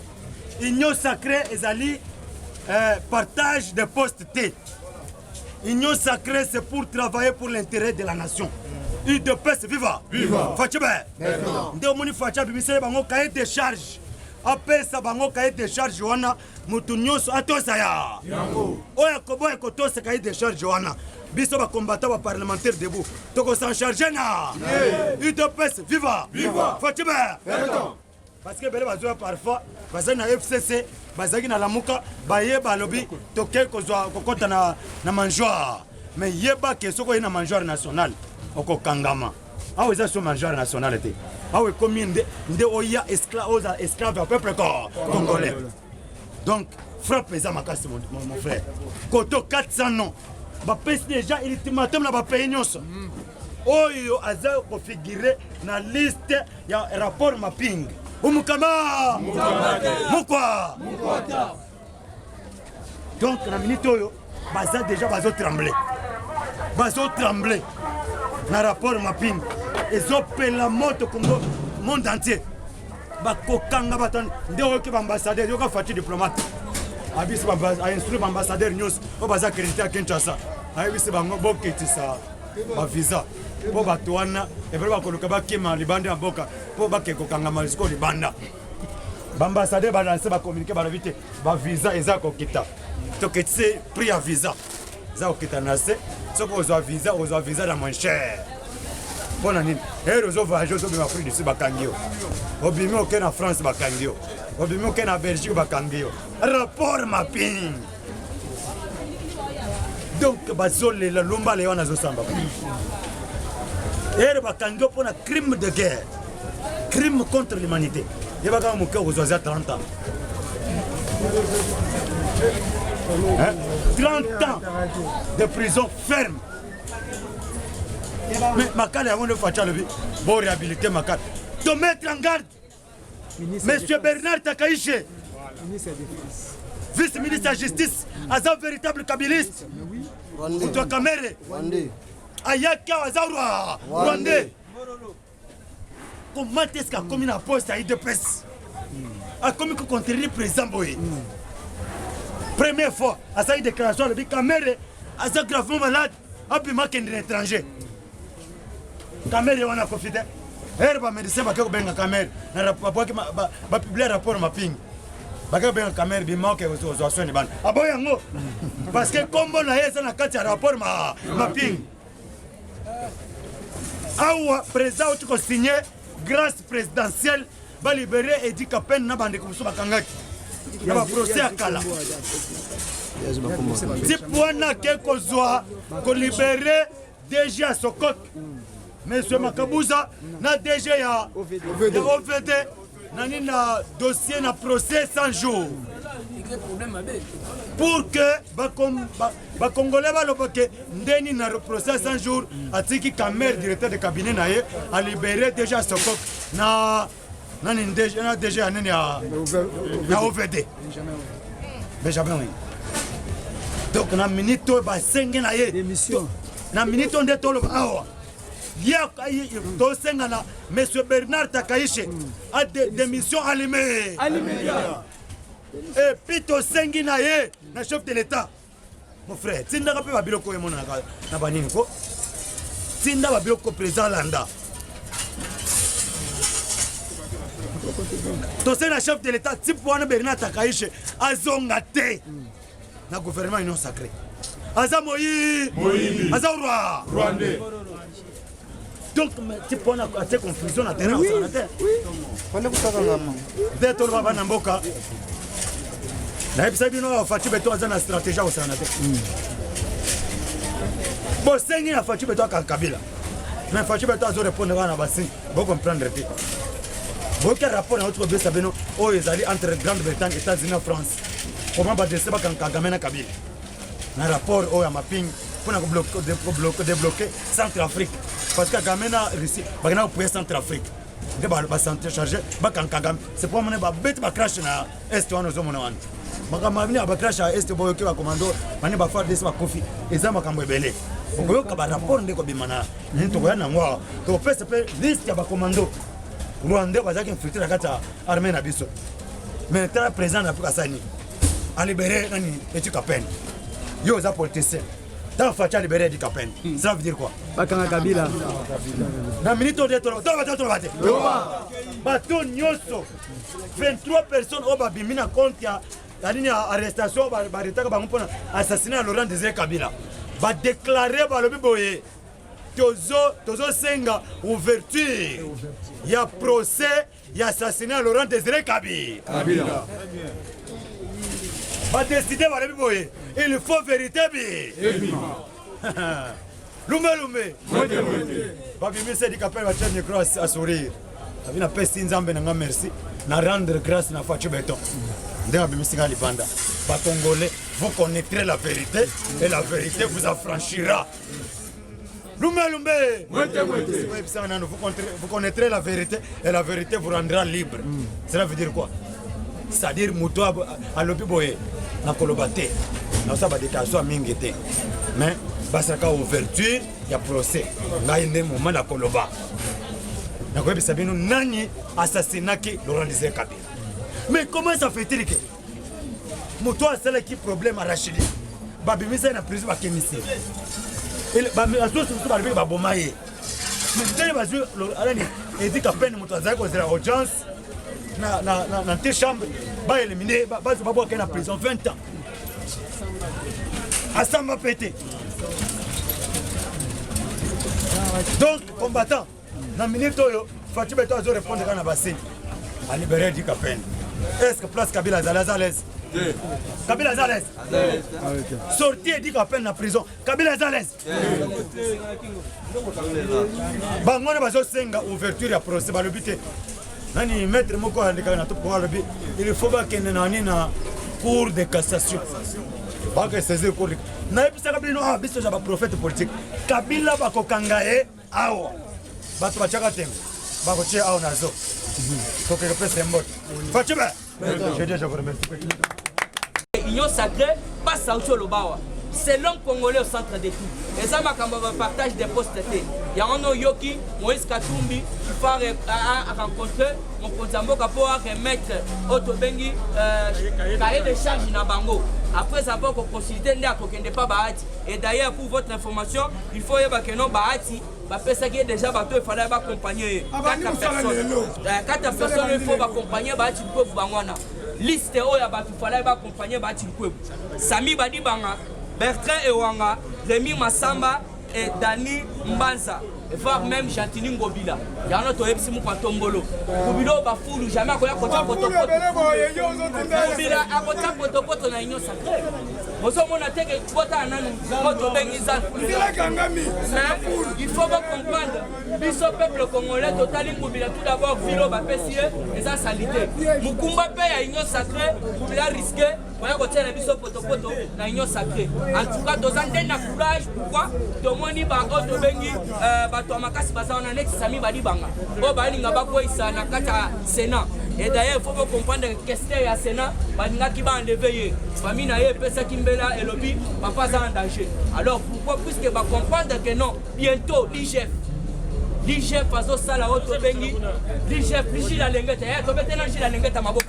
union sacrée ezali partage de postes T. Union sacrée, c'est pour travailler pour l'intérêt de la nation. UDPS, viva! Viva! Fatibé! Ndemoni Fatia bimisele bango cahier de charge. Apesa bango cahier de charge wana mutu nyonso atosa ya. Oya kobo ekotosa cahier de charge wana. Biso ba combattant ba parlementaire debout. Toko s'en charger na. UDPS, viva! Viva! Fatibé! Parce que bele bazoa parfois bazali na FCC bazaki na lamuka bayeba lobi toke kozwa kokota na mangeoire mais yeba ke soko ye na mangeoire national okokangama awo eza so mangeoire national te awo ekomi nde oya esclave au peuple congolais donc frappe eza makasi mon frère koto 400 noms bapesi déjà ultimatum na bapays nyonso oyo aza kofigure na liste ya rapport mapping Umukama Mukwa donc na minute oyo baza déjà bazo trembler na rapport mapping ezopela moto Congo monde entier bakokanga batani nde oyo ke ambassadeur yoka fati diplomate abisi a instruire ambassadeur nyonso po baza crédité à Kinshasa ayebisi bango boketisa ba visa po bato wana ebele bakoluka bakima libanda ya mboka po bakekokanga malisiko libanda baambassadeur balanse bakommunike balobi te bavisa eza kokita toketise prix ya visa eza kokita na se soki ozwa visa na moins cher mpona nini ere ozovoyage ozobima afrique du sud bakangi yo obimi oke na france bakangi yo obimi oke na belgique bakangi yo rapport mapping donc bazolela lombala ye wana azosamba ere bakangi yo mpona crime de guerre crime contre l'humanité ye bakanga moke kozwazia 30 ans 30 ans de prison ferme mais makala yango nde fatia alobi boréhabilité makala to mettre en garde monsieur Bernard Takaïche vice-ministre de la justice aza véritable kabiliste moto ya kamere ayaki awa aza rwandais comment est-ce qu'akomi na poste ya UDPS akomi kocontrire président boye première fois asali déclaration alobi kamere aza gravement malade abima kende na étranger kamere wana kofi te ere bamédecin bake kobenga kamere bapiblie rapport mapping bake kobenga kamere bimake ozwa soin bana abo yango parce que kombo na ye eza na kati ya rapport mapping awa président oti kosigné grâce présidentielle balibere Edi Kapene na bandeko mosusu bakangaki na baprocès ya kala tipe wana ke kozwa kolibere DG ya Sokok monsieur Makabuza na DG ya OVD nani na dossier na procès 100 jours pour que bakongolais baloba ke ndeni na procès 100 jours atiki Kamer directeur de cabinet na ye a libéré déjà Sokok na nani na DG ya nini ya OVD Benjamin oui donc na minute basenge na ye na minute nde toloba awa tosenga na monsieur Bernard Takaïche a démission allumée et puis tosengi na ye na chef de l'état mon frère tindaka mpe babiloko emona na banini ko tinda babiloko président landa tosengi na chef de l'état type wana Bernard Takaïche azonga te na gouvernement union sacrée aza moyi aza rwandais donc type wana ate confusion na terrain osana te nde toloba bana mboka nayebisa bino Faci Beto aza na stratégie osana te bosengi na Faci Beto akaka Kabila mais Faci Beto azorépondre wana na basingi bocomprendre te boyoki rapport na oti kobesa bino oyo ezali entre Grande-Bretagne États-Unis na France comment badresse bakangame na Kabila na rapport oyo ya mapping mpona débloquer Centrafrique parce que Kagame na Russie bakena kopuye Centrafrique nde basanté chargé bakangame c'est pour mone babeti bacrash na est wana ozomona wana makambo abini abacrash ya est boyoki bacommando bani bafardesi bakofi eza makambo ebele okoyoka barapport nde kobima na nini tokoya nango awa topesa mpe liste ya bacommando rwandais bazalaki infiltré na kati ya armée na biso mais tala président na afrika asani alibéré nani Eti Kapene yo oza politicien tant Fachi alibéré Eti Kapene ça veut dire quoi bakanga Kabila na minute ode tolobate bato nyonso 23 personnes oyo babimi na compte ya nini ya arrestation baretaka bango mpona assassinat ya Laurent Désiré Kabila badéclare balobi boye tozosenga ouverture ya procès ya assassinat Laurent Désiré Kabila badécide balobi boye il faut vérité bi lume babimisi Eti Kapene batia micro à sourire abi napesi nzambe nanga merci na rendre grâce na Fachi Beton ndenge babimisi nga libanda Congolais, vous connaîtrez la vérité et la vérité vous affranchira. Vous connaîtrez la vérité et la vérité vous rendra libre. Cela veut dire quoi? C'est-à-dire Mouto à l'opiboye, na kolobate, na ça va déclaration mingete. Mais basaka ouverture, il y a procès. Là il y a un moment na koloba. Na koyebi sabino nani assassinaki Laurent Désiré Kabila. Mais comment ça fait-il que Mouto a celle qui problème à Rachidi? Babimisa na prison bakemisi. Il ba aso surtout ba ba bomaye. Mais dès ba jouer alani Eti Kapene Mouto azali ko zera audience na te chambre ba éliminer ba boa na prison 20 ans. Asamba pété. Donc combattant na minute oyo Fachi Beton azo répondre kana bassi a libérer Eti Kapene. Est-ce que place Kabila Zalazales? Kabila Zalès. Sorti Eti Kapene na prison. Kabila Zalès. Bangone bazo senga ouverture ya procès balobité. Nani maître moko andika na to pouvoir lobi. Il faut ba kende nani na cour de cassation. Ba que saisir cour. Na episa Kabila no ah biso ja ba prophète politique. Kabila ba kokanga awa. Bato bachaka tengo. Ba ko che awa nazo. Faut que le presse mbot. Fachi ba. Je dis je vous remercie. Union sacrée passe à Lobawa. C'est l'homme congolais au centre de tout. Et ça m'a partage des postes. Il y a un Yoki, Moïse Katumbi, qui fait rencontrer mon Konzambo pour remettre Otobengi cahier de charge na bango. Après avoir consulté ne pas Bahati. Et d'ailleurs pour votre information, il faut que non Bahati. Ça qui est déjà bateau, il fallait accompagner 4 personnes, il faut accompagner Bahati pour Bangwana. Liste oya batu fallait accompagner Bahati Kwebu. Sami Badi Banga, Bertrand Ewanga, Rémi Massamba et Dani Mbanza. Et voir même Jantini Ngobila. Il y a un autre epsi mou Tombolo. Ngobilo ba foulou jamais koya kota poto. Ngobila akota poto na union sacrée. Moso mona teke kota nanu moto bengiza. Il faut pas comprendre. Biso peuple congolais total Ngobila tout d'abord filo ba pesier et ça salité. Mukumba pe ya union sacrée, Ngobila risqué. Voyez côté la biso poto na union sacrée. En tout cas dans un na courage pourquoi tomoni ba auto bengi bato makasi bazana net Sami Badi Banga. Bo balinga bakoisa na kata Sénat. Et d'ailleurs il faut comprendre que question ya Sénat balinga ki ba enlever famille na ye pesa kimbela et lobby papa za en danger. Alors pourquoi puisque ba comprendre que non bientôt l'IGF fazo sala auto bengi l'IGF la lengeta ya to betena la lengeta maboko.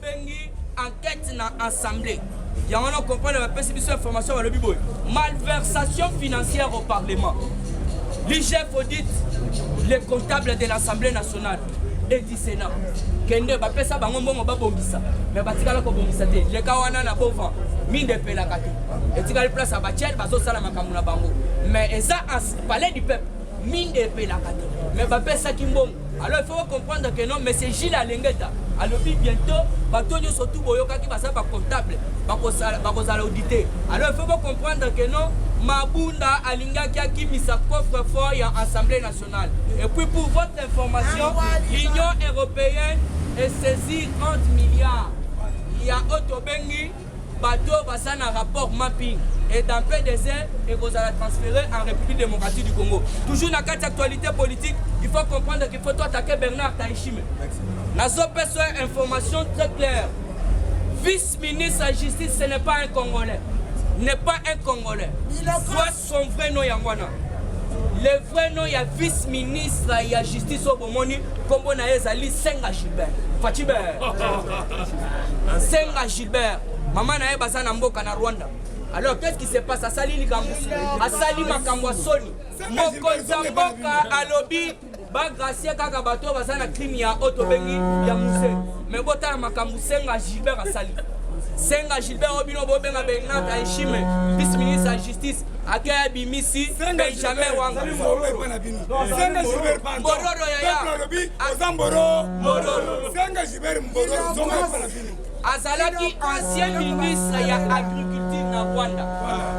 Bengi enquête na assemblée. Il y a un comprendre la perception information le biboy. Malversation financière au Parlement. L'IGF audite les comptables de l'Assemblée nationale et du Sénat. Kende ba pesa bango mbongo ba bongisa. Mais batikala ko bongisa te. Le kawana na bovan. Minde pe la kati. Et tikala place à Bachel bazo sala makambu na bango. Mais eza palais du peuple. Minde pe la kati. Mais ba pesa kimbongo. Alors il faut comprendre que non, mais c'est Gilles Alengeta. Alors bientôt, batonyo surtout boyoka qui va ça comptable, va auditer. Alors il faut comprendre que non, Mabunda alingaki akimisa coffre-fort ya Assemblée nationale. Et puis pour votre information, l'Union européenne est saisie 30 milliards. Il y a Otobengi, bateau bassin un rapport mapping. Et dans PDZ, et vous allez transférer en République démocratique du Congo. Toujours dans cette actualité politique, il faut comprendre qu'il faut attaquer Bernard Taïchime. Dans une information très claire. Vice-ministre de la Justice, ce n'est pas un Congolais. N'est pas un Congolais. Soit son vrai nom Yangwana. Le vrai nom, il y a vice-ministre de la Justice au Bomoni, comme on a dit, Senga Gilbert. Fatibert. Senga Gilbert. Maman n'a pas de mboka na Rwanda. Alors qu'est-ce qui se passe? Asali Likambusu, Asali Makambwasoni, Mokonzamboka alobi, ba gracier kaka bato bazana crime ya Otobengi ya Muse. Mais bota makambu Senga Gilbert Asali. Senga Gilbert Obino Bobenga Bernard Taïchime, vice-ministre de la Justice, Akaya Bimisi, Benjamin Wanga. Senga Gilbert Mororo Yaya. Mororo. Senga Gilbert Mororo. Azalaki ancien ministre ya agriculture na Rwanda.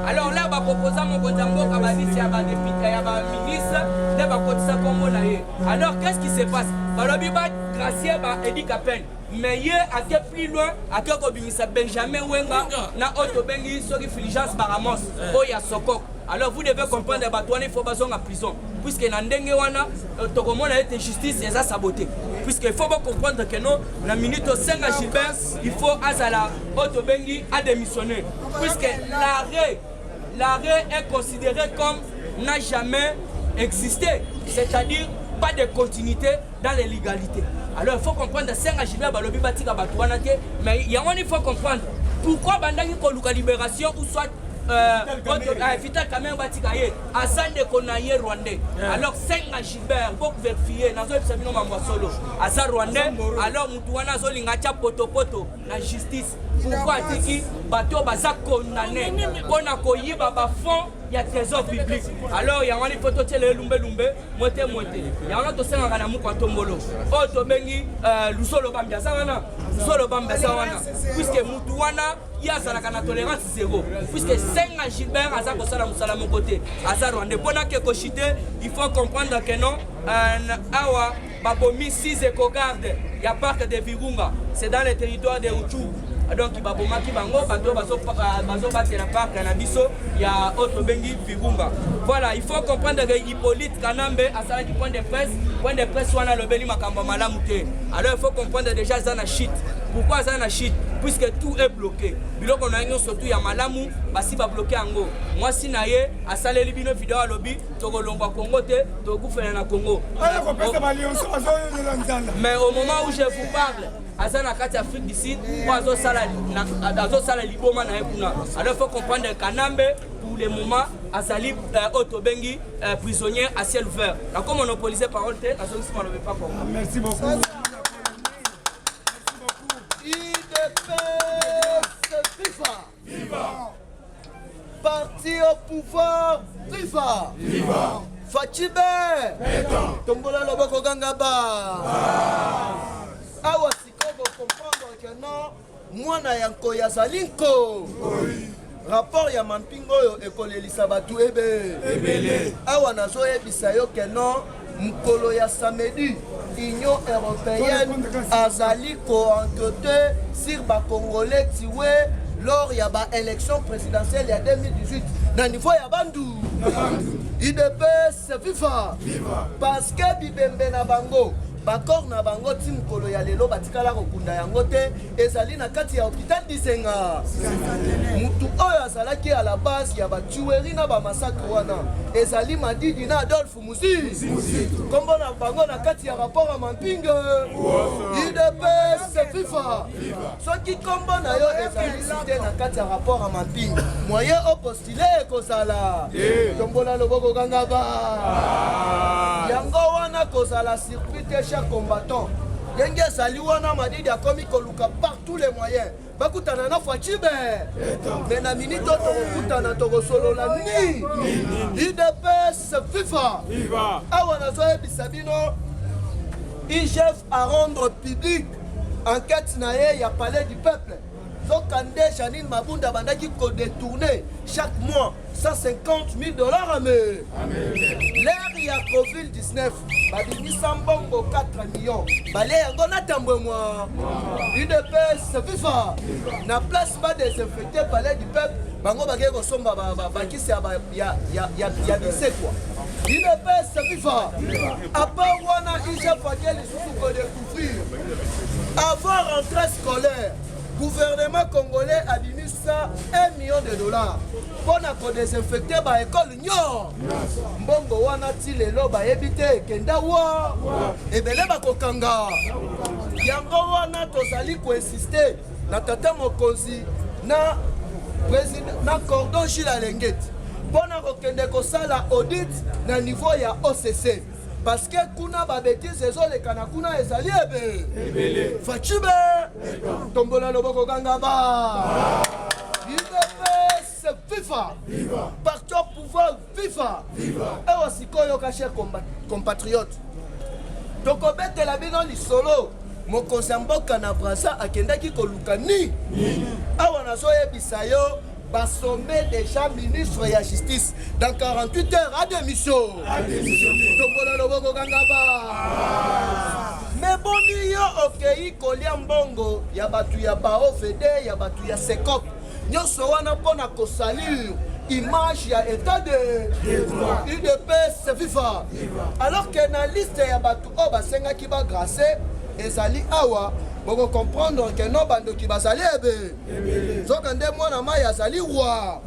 Alors là ba proposa mon Konzamboka ba liste ya ba député ya ba ministre de ba kotisa kombo na ye. Alors qu'est-ce qui se passe? Balobi ba gracier ba Edi Kapen. Mais hier à quel plus loin à quel kobimisa Benjamin Wenga na Otobengi soki Fulgence Baramos Oya Sokok. Alors vous devez comprendre que il faut baser en prison. Puisque dans ndenge wana tokomona ete justice eza saboté. Puisqu'il faut comprendre que non, la minute au Senga Gilbert, il faut azala Otobengi a démissionné. Puisque l'arrêt est considéré comme n'a jamais existé. C'est-à-dire pas de continuité dans les légalités. Alors il faut comprendre que Senga Gilbert balobi batika batouana te, mais il faut comprendre pourquoi bandaki ko luka libération ou soit Vital Kamen Batikaye, Azande Konaye Rwandais. Alors Senga Gilbert, pour vérifier, Nazo Epsamino Mamwa Solo, Azar Rwandais, alors Moutouana Zolingacha Poto, la justice. Pourquoi Tiki, Bato Baza condamné, Konako Yiba Bafon, il y a trésor public. Alors il y a une photo de Lumbe, Moté. Il y a un autre Senga Ganamu Kwatombolo. Otobengi, Lusolo Bambia Savana, Lusolo Bambia Savana. Puisque Moutouana, il y a la tolérance zéro. Puisque Senga Gilbert, Azar Kosala Moussala mon côté, Azar Rwandais. Pendant que Kochite, il faut comprendre que non, Awa, Babomi 6 éco-gardes, il y a parc de Virunga, c'est dans le territoire de Uchu. Donc il y a Babomaki Bango, Bato Bazo Bate la parc Canabiso, il y a Otobengi Virunga. Voilà, il faut comprendre que Hippolyte Kanambe a ça du point de presse, soit le Beli Makamba Malamute. Alors il faut comprendre déjà Zana shit. Pourquoi Zana shit? Puisque tout est bloqué. Bilo qu'on a eu surtout il y a Malamu, basi ba bloqué Ango. Moi si naie a salé libino vidéo à lobby, Togo Lomba Congo te, Togo fait na Congo. Mais au moment où je vous parle, Azana Kati Afrique du Sud, Azo Sala Liboma na Ekuna. Alors il faut comprendre Kanambe pour le moment Azali Otobengi prisonnier à ciel ouvert. La comme monopolisé parole te, Azo Sima ne veut pas comprendre. Merci beaucoup. Viva! Parti au pouvoir, viva! Viva! Fatibé! Tombola Loboko Gangaba! Awa Sikobo comprendre que non, moi na yanko ya Zalinko! Rapport ya Mampingo yo ekole Elisabatu Ebele! Awa nazo ebisa yo que non, mkolo ya samedi, Union européenne azali co-entretien sur ba Congolais tiwe lors ya ba élection présidentielle ya 2018 na niveau ya Bandu. IDPS viva parce que bibembe na bango bakor na bango tim kolo ya lelo batikala kokunda yango te ezali na kati ya hôpital Disenga. Mutu oyo azalaki à la base ya ba tuerie na ba massacre wana ezali Madidi na Adolphe Musi kombo na bango na kati ya rapport à Mampinga. IDPS viva soki kombo na yo ezali cité na kati ya rapport à Mampinga moyen au postuler kozala tombola loboko kangaba yango wana kozala circuit chaque combattant. Yenge Saliwana Madidi a commis Koluka par tous les moyens. Bakutana na Fatibé. Mais na minute Tokutana Togo solo la ni. IDPS FIFA. Viva. Awana Zoé Bisabino. IGF à rendre public. Enquête naé, il y a palais du peuple. Zokande Janine Mabunda bandaki ko détourner chaque mois 150 000 $. L'ère il y a Covid-19, babimisa mbongo 4 millions. Balé yango na tambwe moi. UDPS FIFA. Na place ba désinfecté palais du peuple. Bango bagé ko somba bakisi ya bise quoi. UDPS FIFA. À part wana ija pakeli sous ko découvrir. Avant rentrée scolaire, gouvernement congolais a mis ça $1 million pour nous désinfecter ba école nyo. Mbongo wana ti lelo ba ebite kenda wa ebele ba kokanga. Yango wana tozali ko insister na tata mokonzi na président na cordon Gilles Alengeti. Bona kokende ko sala audit na niveau ya OCC. Parce que kuna ba bêtise ezolekana kuna ezali ebe fachibe tombola loboko ganga ba UDPS FIFA parti au pouvoir FIFA ewa sikoyo ka chers compatriotes tokobetela bino lisolo mokonzi ya mboka na Braza akendaki koluka ni awa nazoyebisa yo sommet déjà ministre de la justice dans 48 heures à démission. Mais bon, ok, kolia mbongo ya batu ya baofede ya batu ya sekop nyonso wana pona ko salir image ya état de UDPS FIFA alors que na liste ya batu o basenga ki ba grâce ezali awa. Vous comprendre que non bando qui bazali ebe zokande mwana mai azali roi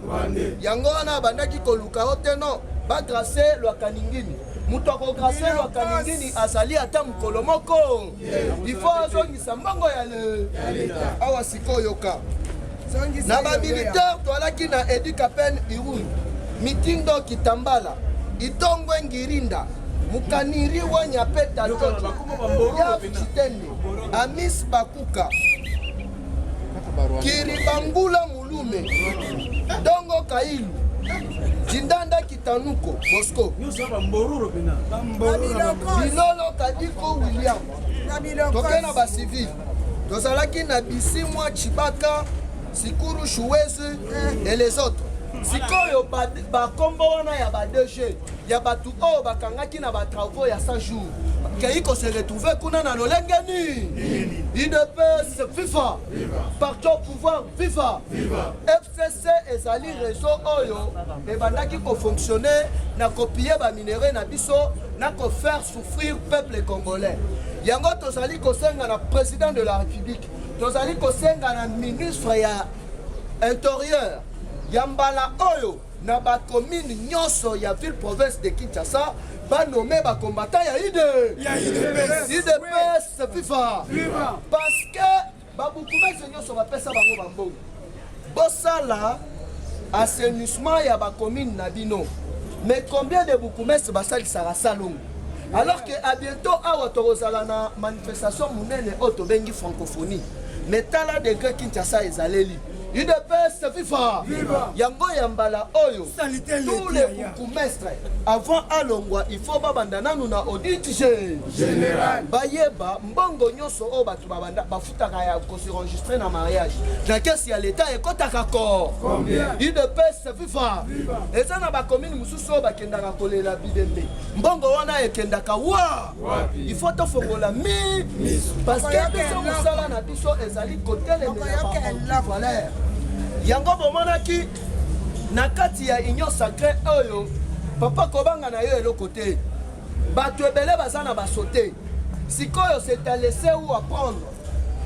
yango wana bandaki koluka oteno ba grâce lwa kaningini muto ko grâce lwa kaningini azali ata mukolo moko il faut azongisa mbongo ya le awa sikoyo ka na ba militaire toalaki na Educapen Irun meeting do kitambala itongwe ngirinda mukaniri wanya peta toto ya chitende Amis Bakuka Kiribangula Mulume Dongo Kailu Jindanda Kitanuko Bosco Bilolo Kadiko William Tokena ba civil Tozalaki na Bisimwa Chibaka Sikuru Choueze et les autres sikoyo ba kombo wana ya ba DG ya batu o bakangaki na ba travaux ya 100 jours kei ko se retrouver kuna na lolengeni UDPS FIFA parti au pouvoir FIFA FCC ezali réseau oyo e bandaki ko fonctionner na copier ba minéraux na biso na ko faire souffrir peuple congolais yango tozali ko senga na président de la République tozali ko senga na ministre ya intérieur Yambala Oyo, na ba commune nyonso ya ville province de Kinshasa, ba nommé ba combattant ya UDPS FIFA. Parce que ba bukumese nyonso ba pesa bango bambo. Bosala assainissement ya ba commune na bino. Mais combien de bukumese ba sali sara salon? Alors que à bientôt awa torozala na manifestation munene auto bengi francophonie. Mais tala de Kinshasa ezaleli. UDPS FIFA yango yambala oyo tous les bourgmestres avant alongwa il faut babandana na audit général bayeba mbongo nyonso o batu babanda bafutaka ya ko se enregistrer na mariage na kesi ya l'état ekotaka ko UDPS FIFA eza na ba commune mususu bakendaka kolela bidembe mbongo wana ekendaka wa il faut to fongola mi parce que biso musala na biso ezali kotelemela valeur yango bomonaki na kati ya union sacrée oyo papa kobanga na yo eloko te bato ebele baza na basote sikoyo c'est à laisser ou apprendre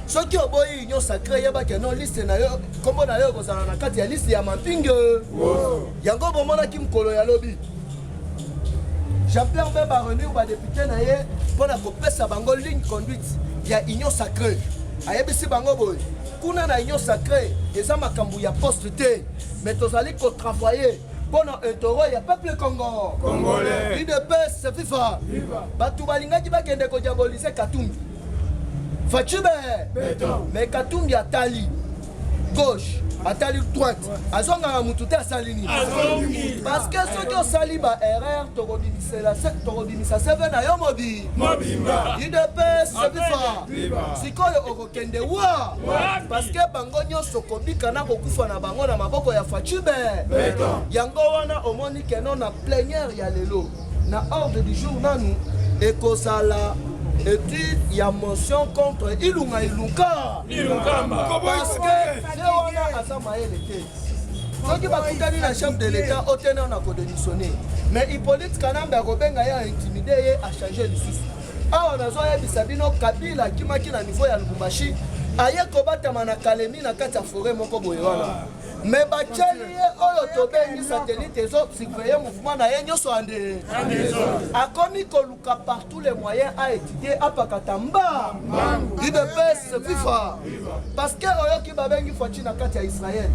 soki oboyi union sacrée yebake no liste na yo kombo na yo kozala na kati ya liste ya mampinge yango bomonaki mkolo ya lobi Jean-Pierre Bemba renu ba député na ye mpona kopesa bango ligne conduite ya union sacrée ayebisi bango boye kuna na union sacrée eza makambo ya poste te mais tozali ko travailler pendant intérêt ya peuple congolais UDPS FIFA batu balingaki bakende ko diaboliser Katumbi Fachibe mais Katumbi atali gauche atali droite azongaka mutu te asali nini parce que soki osali ba erreur tokobimisa seve na yo mobimba idps sebifa sikoyo okokende wa parce que bango nyonso kobika na kokufa na bango na maboko ya facibe yango wana omoni keno na plénière ya lelo na ordre du jour nanu ekozala étude ya motion contre ilunga parce que le wana aza mayele te soki bakutani na chef de l'état otene on a kodémissionné mais Hippolyte Kanambe akobenga ye intimidé ye a changé lisusu awa nazoyebisa bino Kabila akimaki na niveau ya Lubumbashi aye kobatama na Kalemi na kati ya forêt moko boye wana mais batieli ye oyo tobengi satellite ezo surveiller mouvement na ye nyonso ande akomi koluka par tous les moyens à étudier apakata mba UDPS FIFA parce que oyoki babengi Faci na kati ya Israël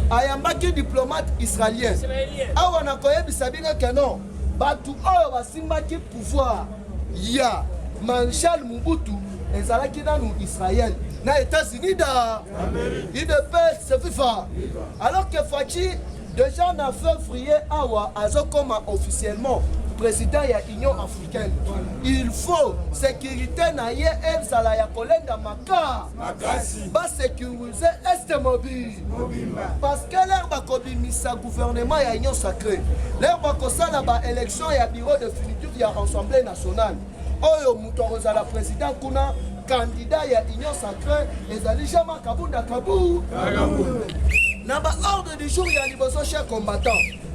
ayambaki diplomate israélien awa nakoyebisa bino keno batu oyo basimbaki pouvoir ya Marshal Mobutu ezalaki nanu Israël na États-Unis da UDPS FIFA alors que Faci déjà na février awa azokoma officiellement président ya Union africaine il faut sécurité na ye ezala ya kolenda maka ba sécuriser est mobile parce que l'air bakobimisa gouvernement ya Union sacrée l'air bakosala ba élection ya bureau définitif ya Assemblée nationale oyo mutu akozala président kuna candidat ya Union sacrée ezali Jama Kabunda Kabu na ba ordre du jour ya liboso chers combattants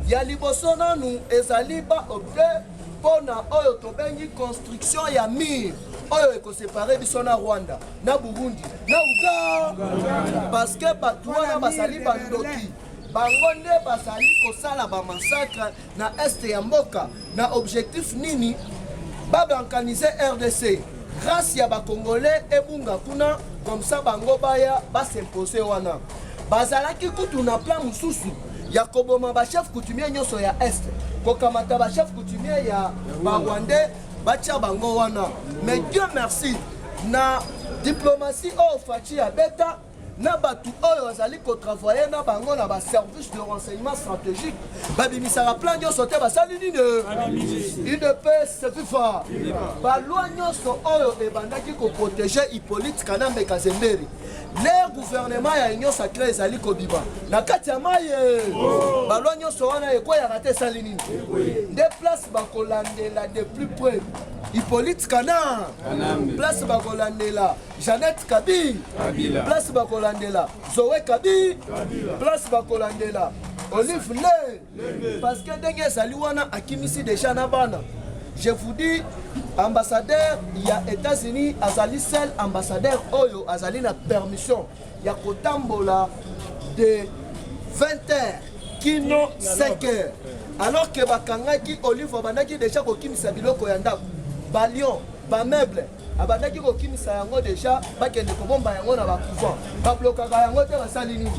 ya liboso nanu ezali ba objet pona oyo tobengi construction ya mur oyo ekosepare biso na Rwanda na Burundi na Uganda parce que batu wana basali bandoki bango nde basali kosala ba massacre na este ya mboka na objectif nini babankanize RDC grâce ya ba Congolais ebunga kuna comme ça bango baya basimposer wana bazalaki kutu na plan mususu ya koboma ba chef coutumier nyonso ya est kokamata ba chef coutumier ya ba Rwandais batia bango wana mais Dieu merci na diplomatie o Faci ya beta na batu oyo azali kotravailler na bango na ba service de renseignement stratégique babimisaka plan nyonso te basali nini UDPS FIFA balwa nyonso oyo ebandaki koprotéger Hippolyte Kanambe Kazemberi le gouvernement ya Union sacrée ezali kobiba na kati ya maye balwa nyonso wana ekoyaka te esali nini nde place bakolandela de plus près Hippolyte Kanambe place bakolandela Jeannette Kabila place bakolandela Zoé Kabila place bakolandela Olive Lé parce que ndenge ezali wana akimisi déjà na bana je vous dis ambassadeur ya États-Unis azali seul ambassadeur oyo azali na permission ya kotambola de 20h kino 5h alors que bakangaki Olive abandaki déjà kokimisa biloko ya ndako ba lion ba meuble abandaki kokimisa yango déjà bakende kobomba yango na bacouvent bablokaka yango te basali nini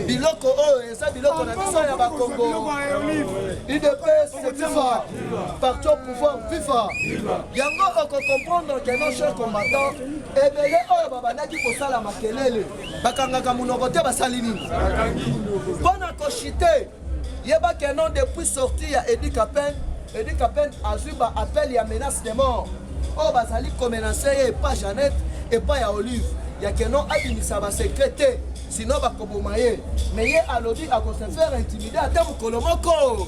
biloko oyo eza biloko na biso ya bakongo UDPS FIFA parti au pouvoir FIFA yango okocomprendre que nos chers combattants ebele oyo babandaki kosala makelele bakangaka munoko te basali nini mpona koshite yeba ke non depuis sorti ya Edi Kapen azwi ba appel ya menace de mort oyo bazali komenace ye epa Jeannette epa ya Olive ya keno abimisa basekret te sino bakoboma ye mais ye alobi akose faire intimider ata mokolo moko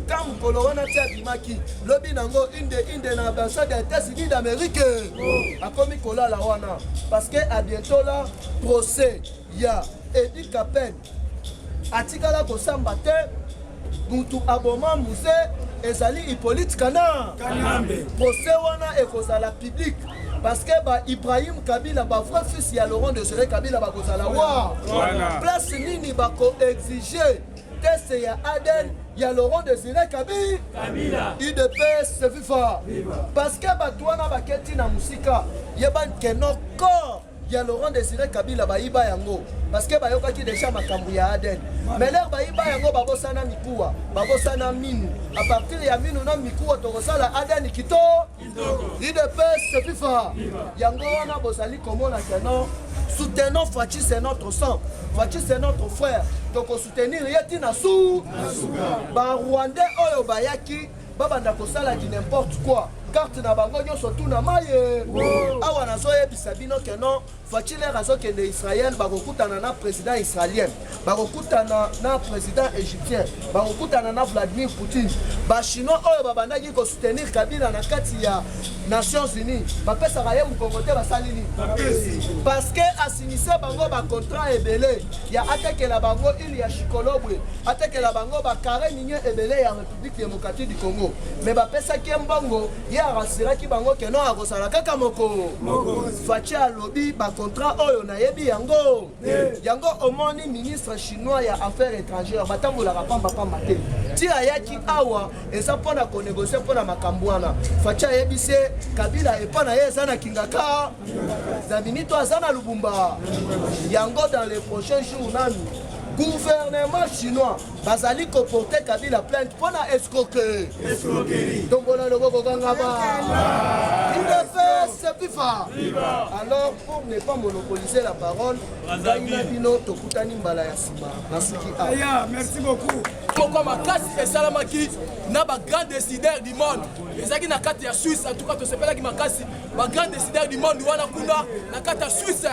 ka mokolo wana ti abimaki lobi nango inde na ambassade ya États-Unis d'Amérique akomi kolala wana parce que à bientôt là procès ya Edi Kapen atikala kosamba te mutu aboma muse ezali Hippolyte Kanambe procès wana ekozala public parce que ba Ibrahim Kabila ba vrai fils ya Laurent Désiré Kabila bakozala wa place nini bako exiger test ya ADN ya Laurent Désiré Kabila UDPS FIFA parce que batu wana baketi na musika yeban keno corps ya Laurent Désiré Kabila bayiba yango parce que bayokaki déjà makambu ya ADN mais l'air bayiba yango babosana mikuwa babosana minu à partir ya minu na mikuwa tokosala ADN kito UDPS FIFA yango wana bozali komona keno Soutenons Fachi, c'est notre sang. Fachi, c'est notre frère. Donc, soutenir Yeti Nassou. Ba Rwandais, Oyo Bayaki, Babanda Kosala dit n'importe quoi. Carte na bango surtout na maye. Awa nazo yebisa bino ke non Fachi le razo ke de Israël bakokutana na président israélien, bakokutana na président égyptien, bakokutana na Vladimir Poutine. Ba chinois oyo babandaki ko soutenir Kabila na kati ya Nations Unies. Ba pesa ka ye mukongote basalini. Parce que asinise bango ba contrat ebele ya attaquer la bango il y a Chikolobwe, attaquer la bango ba carré minier ebele ya République démocratique du Congo. Mais ba pesa ki mbongo rassuraki bango ke non akosala kaka moko. Fachi alobi ba contrat oyo na yebi yango. Yango omoni ministre chinois ya affaires étrangères batambolaka pamba mate. Ti ayaki awa eza pona ko négocier pona makambwana. Fachi ayebise Kabila epana ye eza na kingaka. Zaminito azana Lubumba. Yango dans les prochains jours nanu gouvernement chinois bazali ko porter Kabila plainte pour la escroquerie. Donc on a le logo Gangaba. Il le fait, c'est plus fort. Alors pour ne pas monopoliser la parole, Gaïnabino Tokutani Mbala Yassima. Merci beaucoup. Pourquoi ma casse est Salamaki n'a pas grand décideur du monde. Les amis na carte ya Suisse en tout cas tu sais pas qui ma casse ma grand décideur du monde wana kuna na carte ya Suisse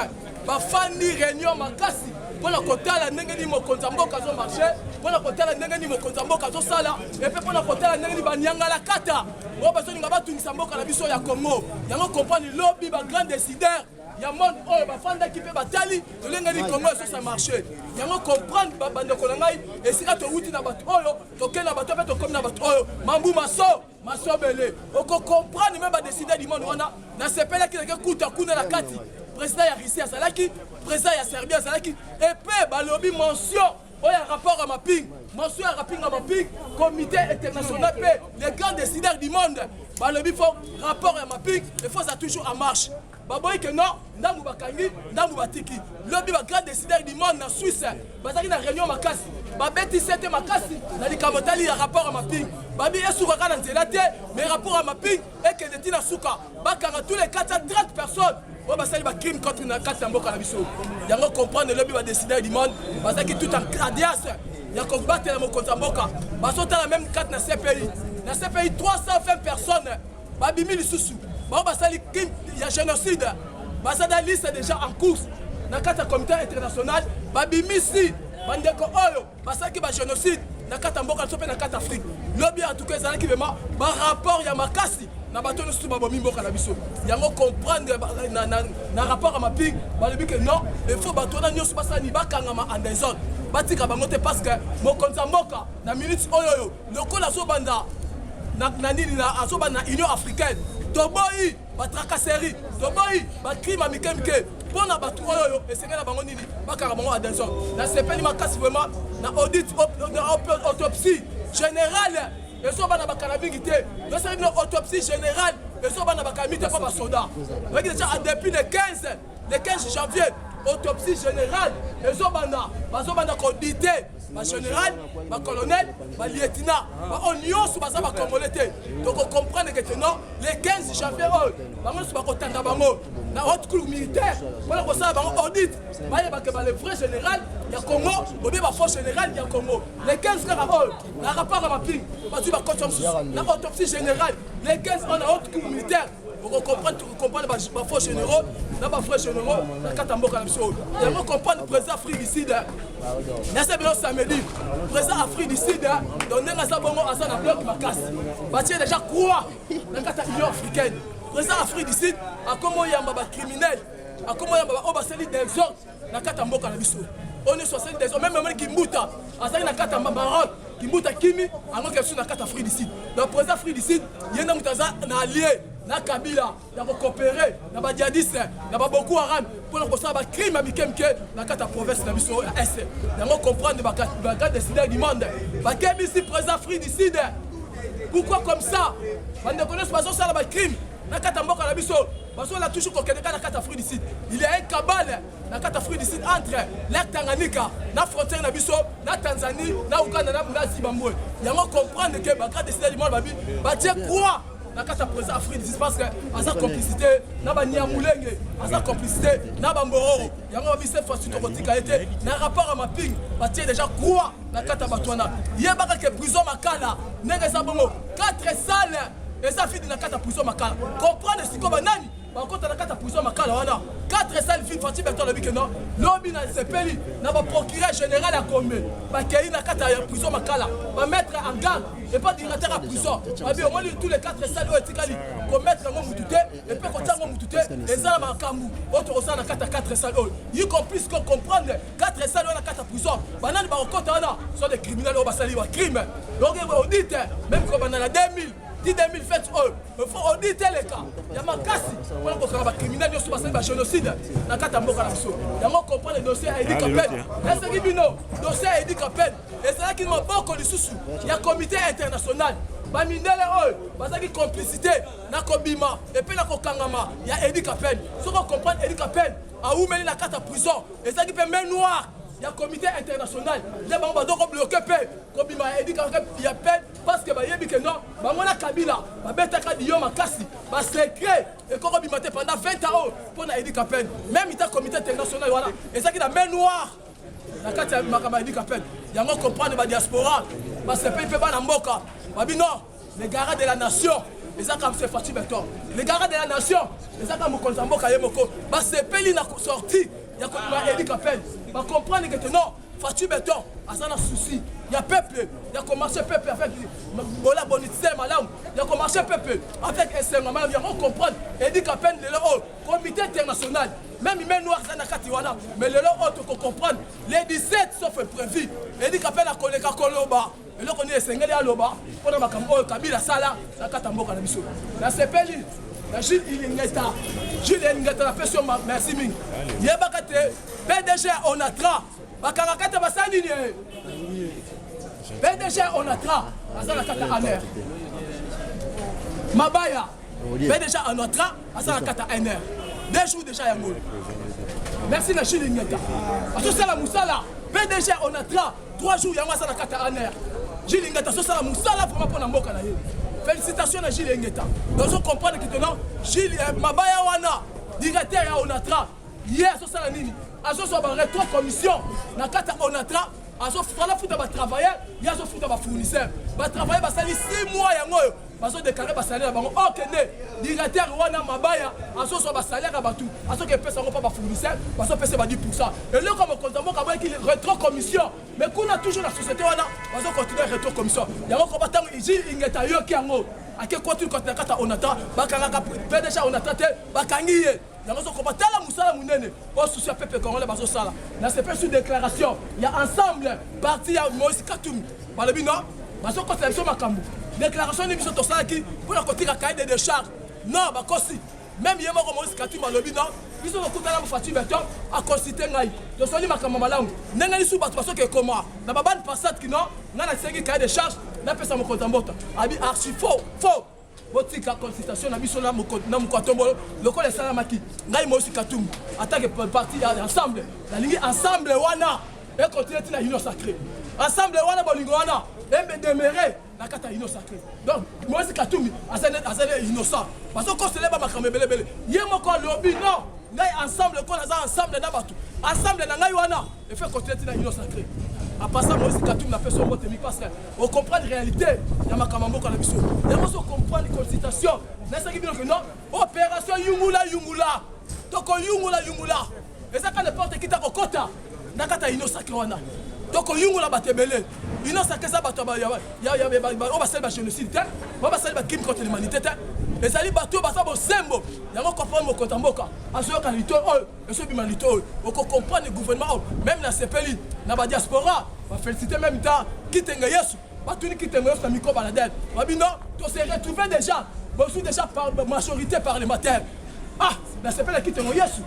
ba fandi réunion ma casse. Pona kotala ndenge ni mokonza mboka zo marché, pona kotala ndenge ni mokonza mboka zo sala, et puis pona kotala ndenge ni banyanga la kata. Bo baso ni ngaba tungisa mboka na biso ya Congo. Yango comprendre lobby ba grand décideur. Ya monde oyo ba fanda ki pe batali, to lenga ni Congo so ça marché. Yango comprendre ba bande ko ngai, et sika to wuti na bato oyo, to kena bato pe to comme na bato oyo, mambu maso belé. Oko comprendre même ba décideur du monde wana, na sepela ki na kuta kuna la kati. Président ya Russie à Salaki, président ya Serbie à Salaki, et puis balobi mention, il y a rapport à mapping, mention à mapping, comité international, les grands décideurs du monde, balobi faut rapport à mapping, il faut ça toujours en marche. Baboy que non, Ndamou Bakangi, Ndamou Batiki, lobby va grand décideur du monde en Suisse, bazaki na réunion makasi, babeti c'était makasi, na likamotali ya rapport à mapping, babi esouka na nzelate, mais rapport à mapping, et que de tina souka, bakanga tous les 430 personnes. On va saluer le crime contre la carte en boca la biso. Il y a comprendre le lobby va décider du monde. Parce que tout en gradias. Il y a combattre le contre en boca. Parce que la même carte dans ces pays. Dans ces pays 320 personnes. Babi 1000 sous. On va saluer crime. Il y a génocide. Parce que la liste est déjà en course. Dans la carte comité international. Babi 1000 si. Bandeko oyo. Parce que le génocide. Dans la carte en boca dans la carte Afrique. Lobby en tout cas ça qui veut ma rapport il y a ma casse. Na bato no suba bomi mboka na biso yango comprendre na rapport à ma ping balobi que non il faut bato na nyoso basani bakanga ma en désordre batika bango te parce que mokonza mboka na minute oyo lokola so banda na nini na azobana Union africaine toboyi batracasserie toboyi ba crime amikemke pona bato oyo esengela bango nini bakanga bango en désordre na sepeli makasi vraiment na audit autopsie générale. Et so bana bakana bingité, nous sommes une autopsie générale, et so bana bakamite pas soldat. Depuis le 15 janvier, autopsie générale, et so bana audité, ma général, ma colonel, ma lieutenant, ma oignon sous ma communauté. Donc on comprend que non, les 15 janvier, on va contenter bango. La haute cour militaire, voilà pour ça, on audit. Le vrai général, il y a Congo, ou bien la force générale, il y a Congo. Les 15 frères, la rapport à ma ping, la autopsie générale, les 15 on a haute cour militaire. Pour comprendre les forces généraux, les frères généraux, la Katamboka, il faut comprendre le président Afrique du Sud. Nous samedi, le président Afrique du Sud, donc nous avons bloc ma casse. Parce que déjà croix dans l'Union africaine. Le président Afrique du Sud a comment il y a des criminels, a comment il y a des ordres dans Katamboka. On est sur cette désolé, même qui mouta, à ça il y a Katam Maroc, qui mouta Kimi, à mon question dans Afrique du Sud. Le président Afrique du Sud, il y a un allié. Na Kabila, na coopérer, na ba djihadiste, na ba Boko Haram pour la ça ba crime amikemke na kata province na biso est. Na mo comprendre ba décider du monde. Ba kemi ici président Afrique du Sud. Pourquoi comme ça? On ne connaît pas ça ba crime na kata mboka na biso. Parce qu'on a toujours coquetté na kata Afrique du Sud. Il y a un cabal na kata Afrique du Sud entre la Tanganyika, la frontière na biso, la Tanzanie, na Ouganda na Zimbabwe. Il y a mo comprendre que ba décider du monde ba dire quoi? na kata président Afrique parce que asa complicité na ba Niamulenge asa complicité na ba Mbororo yango bi cette fois-ci to kotika été na rapport à mapping ba tie déjà croix na kata batwana yebaka ke prison makala nenge sa bongo 4 salles et ça finit na kata prison makala comprendre siko ba nani ba kota na kata prison makala wana 4 salles fin Fati Berton le bikeno lobi na sepeli na ba procureur général à Gombe ba kei na kata ya prison makala ba mettre en garde et pas directeur à prison ba bi au moins tous les 4 salles o etikali ko mettre ngo mutute et puis ko tango mutute et ça ba kambu autre ça na kata 4 salles y compris qu'on comprendre 4 salles na kata prison banani ba kota wana sont des criminels au basali wa crime donc on dit même comme dans la 2000 2000 fêtes, il faut auditer les cas. Il y a ma casse. On a des criminels qui sont passés génocide. Il y a comprendre le dossier à Eddie Capel. Est-ce qu'il y a un dossier à Eddie Capel? Et c'est là qu'il m'a beaucoup de sous. Il y a un comité international. Il y a une complicité. Il y a un Kobima. Et puis il y a un Kangama. Il y a Eddie Capel. Si on comprend Eddie Capel, à où mener la carte à prison. Et c'est là qu'il peut mettre noir. Il y a un comité international. Il y a un bloqué. Il y a peine parce que non, on a Kabila, on a secret et qu'on a pendant 20 ans pour Eddie Capel. Même il y a un comité international. Et ça qui a main noire. Il y a un comprendre la diaspora. Parce que les pays peuvent Mboka. Non, les garants de la nation. Et ça comme c'est Fati Berton. Les garants de la nation. Et ça comme Mboka Yemoko. Parce que les pays sont sortis. Il y a Eddie Capel. Il va comprendre que non, Fati Berton, ça a un souci. Il y a peuple, il y a commencé peuple avec Bola Bonitse Malam, il y a commencé peuple avec SMA Malam, il y a comprendre Eddie Capel, le comité international, même il met noir dans la Katiwana, mais le autre qu'on comprendre, les 17 sauf prévu, Eddie Capel a collé Kakoloba, et là on est Sengeli à Loba, on a Makambo, Kabila Sala, la Katamboka la mission. La CPL, la Gilles Ilingeta, Gilles Ilingeta, la pression, merci Ming. Yabakate, PDG Onatra, Bakarakata Basani. PDG Onatra, Azala Kata Aner. Mabaya, PDG Onatra, Azala Kata Aner. 2 jours déjà Yango. Merci la Gilles Ilingeta. Asosala Moussala, PDG Onatra, 3 jours Yango Azala Kata Aner. Gilles Ilingeta, Asosala Moussala pour ma Mboka na ye. Félicitations à Gilles Ilingeta. Nous on comprend que maintenant, Gilles Mabaya Wana, directeur à Onatra, hier, Asosala Nini, Asosala rétro-commission, na Kata Onatra, Asosala Fouta va travailler, il y a Asosala va fournisseur. Va travailler, va salir 6 mois, Yango. Baso déclaré ba salaire bango okende directeur wana mabaya aso so ba salaire ba tout aso ke pesa ngo pas ba fournisseur baso pesa ba 10%. Et là comme comptable ka ba ki rétro commission mais kuna toujours la société wana baso continuer rétro commission yango ko batango ici ingeta yo ki yango ake continue continuer kata onata bakanga ka PDG onata te bakangiye yango so ko batala musala munene o souci pepe congolais baso sala na c'est pas sur déclaration il y a ensemble parti ya Moïse Katumbi balobi non baso ko c'est makambu déclaration de mission Tosaki pour la côté de la cahier de charges. Non, bah aussi. Même hier, moi, Moïse Katumbi m'a lobby, non. Ils sont au côté de la Fati Berton à consulter Ngaï. Je suis allé à Kamamalam. N'a sous bateau parce que comment. N'a pas de passade qui non. N'a pas de cahier de charges. N'a pas de compte en botte. Abi archi faux. Botika consultation na biso na mukotombo lokola salamaki. Ngaï Moïse Katumbi. Attaque parti ensemble. La ligne ensemble wana. Et continuer la union sacrée. Ensemble wana bolingo wana. Et demeurer. La carte est sacrée. Donc, moi, c'est Katumbi, c'est innocent. Parce qu'on se lève à ma caméra, il y a un lobby, non. Nous ensemble, qu'on a ensemble, ensemble, et fait continuer la union sacrée. À part ça, moi, c'est Katumbi, n'a fait son mot, parce qu'on comprend la réalité. Il y a ma caméra, qu'on a vu. Il y a on comprend les consultations. Non, opération Yungula. Donc, Yungula. Et ça, quand n'importe qui t'a au quota, la carte est union sacrée. Donc, Yungula batebele. Il n'y a pas de génocide, il n'y a pas de crime contre l'humanité. Et ça, il y a un symbole. Il y a un comprendre mon compte en boca. On comprend le gouvernement, même la CPL, la diaspora, on va féliciter même temps, qui t'engage Yesu, qui t'engaye sur micro baladel. Non, tu s'es retrouvé déjà, déjà par majorité parlementaire. Ah, la CPL qui t'engaye Yesu.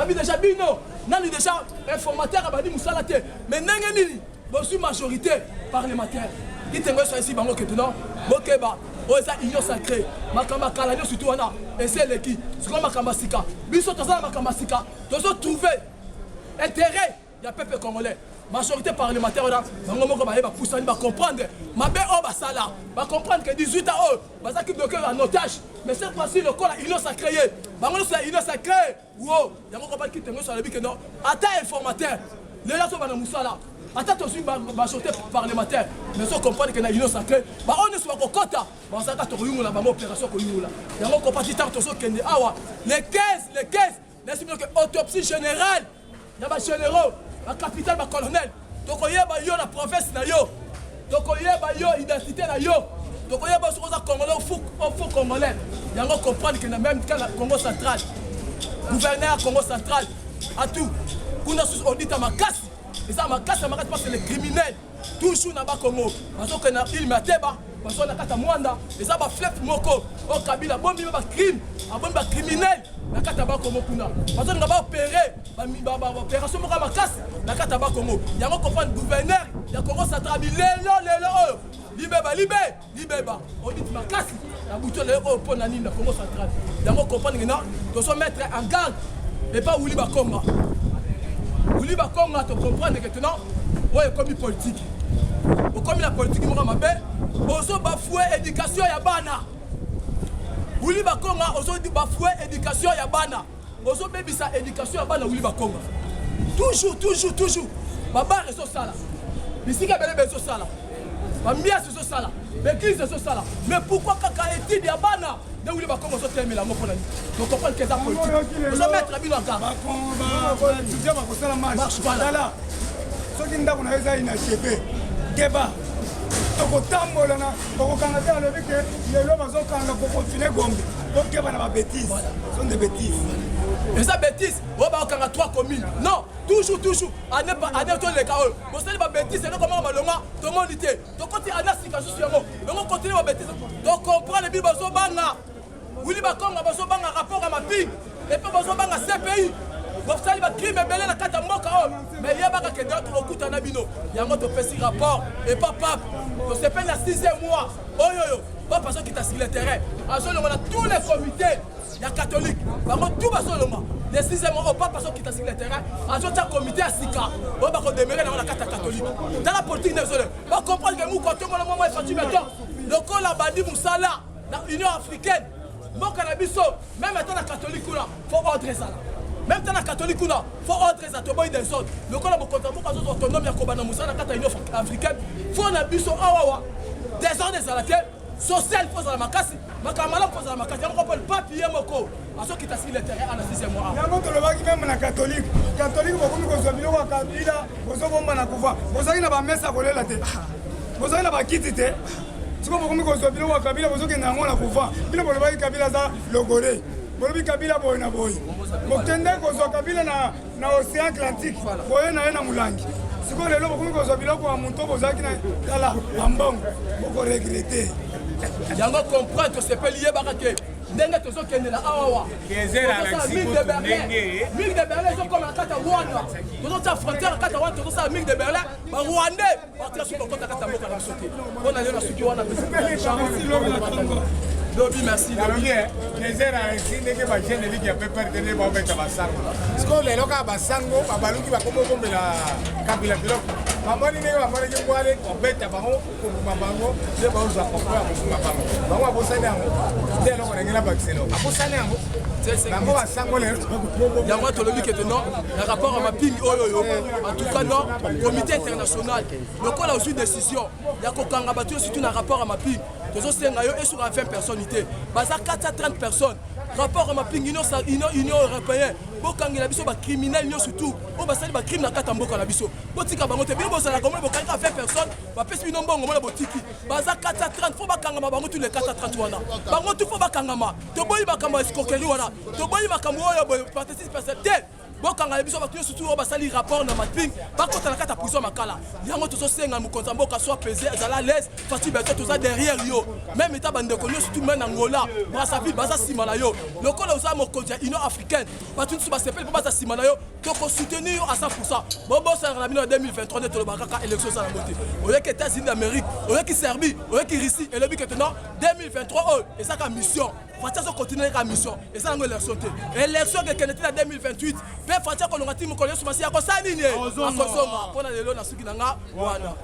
Déjà, Bino, non, déjà informateur, mais non, je suis majorité parlementaire. Qui te reçoit ici, bango ketuno, bokeba, oza union sacrée. Makamba kalani surtout wana, et c'est le qui. C'est comme makamba sika. Biso toza makamba sika. Tozo trouver intérêt, il y a peuple congolais. majorité parlementaire là bango moko baye ba poussani ba comprendre mabe o basala ba comprendre que 18 ans baza ki bloqué en otage mais cette fois-ci le corps il a créé bango c'est il a créé wo yango ko ba ki tengo sur le bic non ata informateur les là so bana musala ata to suis majorité parlementaire mais so comprendre que na il a créé ba on ne soit ko kota ba ça ka to yungula ba opération ko yungula yango ko parti tant to so kende awa les 15 laisse que autopsie générale ya ba généraux la capitale, ma colonel, donc on y a la province na yo, donc on y a identité na yo, donc on y a ce Congolais au faux Congolais. Il y a un comprendre que même quand la Congo central, gouverneur Congo central, à tout, on dit à ma casse, et ça ma casse, parce que les criminels, toujours na ba Congo, parce que na il mateba, parce que na kata mwanda, et ça va flip moko, au Kabila, bon ba crime, bon ba criminel. La Kataba Congo Kuna. Parce qu'on va opérer, opération Moka Makas, la Kataba Congo. Il y a un comprendre gouverneur, il y a Congo Central, Libéba. On dit Makas, la boutique de l'Europe, la Congo Central. Il y a un comprendre que nous devons mettre en garde et pas Ouliba Konga. Ouliba Konga, tu comprends que maintenant, on est comme politique. Comme la politique, on va bafouer l'éducation à Bana. Wuli Bakonga aujourd'hui bafoué éducation ya bana. Ozo baby sa éducation ya bana Wuli Bakonga. Toujours. Baba reso sala. Bisika bele beso sala. Bambia reso sala. L'église reso sala. Mais pourquoi kaka étude ya bana de Wuli Bakonga so terminer la moko nani. Donc comprendre que ça politique. Ozo mettre bino en garde. Bakonga étudiant ba ko sala marche. Voilà. Soki ndako na eza inachevé. Keba. Tokotambola na okokanga te alobi ke lelo bazokanga kokonfine Gombe okeba na babétise sont des bêtises et ça bêtise on va okanga 3 communes non toujours année to le chaos bon c'est ba bêtise c'est comment malonga to monité to côté ana sika so yango donc continuer ba bêtise donc comprendre les bibo zo banga Wuli Bakonga bazo banga rapport à ma ping et puis bazo banga CPI bofsali ba crime belé na kata mboka mais yebaka ke d'autres okuta na bino yango to pesi rapport et pas pape to se peine la 6e mois oyoyo pas parce qu'il t'a sur le terrain à ce moment là tous les comités ya catholique bango tout ba soloma les 6e mois pas parce qu'il t'a sur le terrain à ce comité à sika on va demeurer dans la kata catholique dans la politique nationale pas comprendre que nous quand on moment il faut tu mettre le col la bandi musala dans l'Union africaine mboka na biso même étant la catholique là faut ordre ça là. Même dans la catholique, il faut ordre à tomber des autres. Le cas où on autonome, il y a Kobana Moussa, la Union africaine. Il faut un abus awa. Des ordres à la terre. Social, il faut la macasse. Makamala, il faut la macasse. Il n'y a pas de papier, moko. À ceux qui t'assient le terrain à la 6e mois. Il y a un autre même la catholique. Catholique, vous avez dit que Kabila, vous avez dit que vous avez dit que vous avez dit que vous avez dit que vous avez dit que vous avez dit que vous avez Bolobi Kabila boy na boy. Mokende ko Kabila na Océan Atlantique. Boy na Mulangi. Siko lelo bokomi ko biloko ya muntu bozaki na kala ambongo. Boko regretter. Yango comprendre que c'est pas lié barake. Ndenge tozo kende na awawa. Mille de Berlin sont comme la kata Rwanda. Tozo ta frontière kata Rwanda tozo sa mille de Berlin. Ba Rwandais partir sur le compte kata mboka na sote. On a le suki wana. Lobi merci. Les erreurs ici, n'est que ma chaîne qui a fait perdre les bombes à Bassango. Ce qu'on est là, Bassango, Babalou qui va comme la Kabila Pilot. Maman, il est à Marie qui va aller, on bête à Baron, pour Mabango, je vais vous apporter à Mabango. Maman, vous savez, dès lors qu'on est là, vous savez, il y a moi tout le but qui est non, le rapport à ma ping, en tout cas non, comité international. Le col a aussi une décision. Il y a qu'au battu surtout un rapport à ma ping. Et sur 20 personnes, baza 430 personnes. Rapport à ma ping, Union européenne. Bokang la biso ba criminel surtout. O ba sali ba crime na kata mboka na biso. Botika bango te bino bosala comme bokanga 20 personnes. Ba pesi bino mbongo mona botiki. Baza 430 faut ba kangama bango tous les 430 wana. Bango tout faut ba kangama. To boyi makamba escroquerie wana. To boyi makambo oyo participe personne. Bokanga biso ba surtout o ba sali rapport na maping. Ba kota na kata prison makala. Yango to so senga mukonza mboka soit pesé à l'aise. Fati beto to za derrière yo. Même état bande ko surtout men Angola. Brazzaville baza simana yo. Le col oza mokonja Union africaine. Batu ba sepel pour baza simana yo. To ko soutenir à 100%. Bobo ça na bino 2023 de to bakaka élection ça la montée. Oye que États-Unis d'Amérique, oye qui Serbie, oye qui Russie et le but que maintenant 2023 et ça ka mission. Fatia so continuer la mission et ça l'élection élection que Kennedy en 2028 mais Fatia ko longa timu ko yesu masi ya ko sanini akosonga pona lelo na suki nanga wana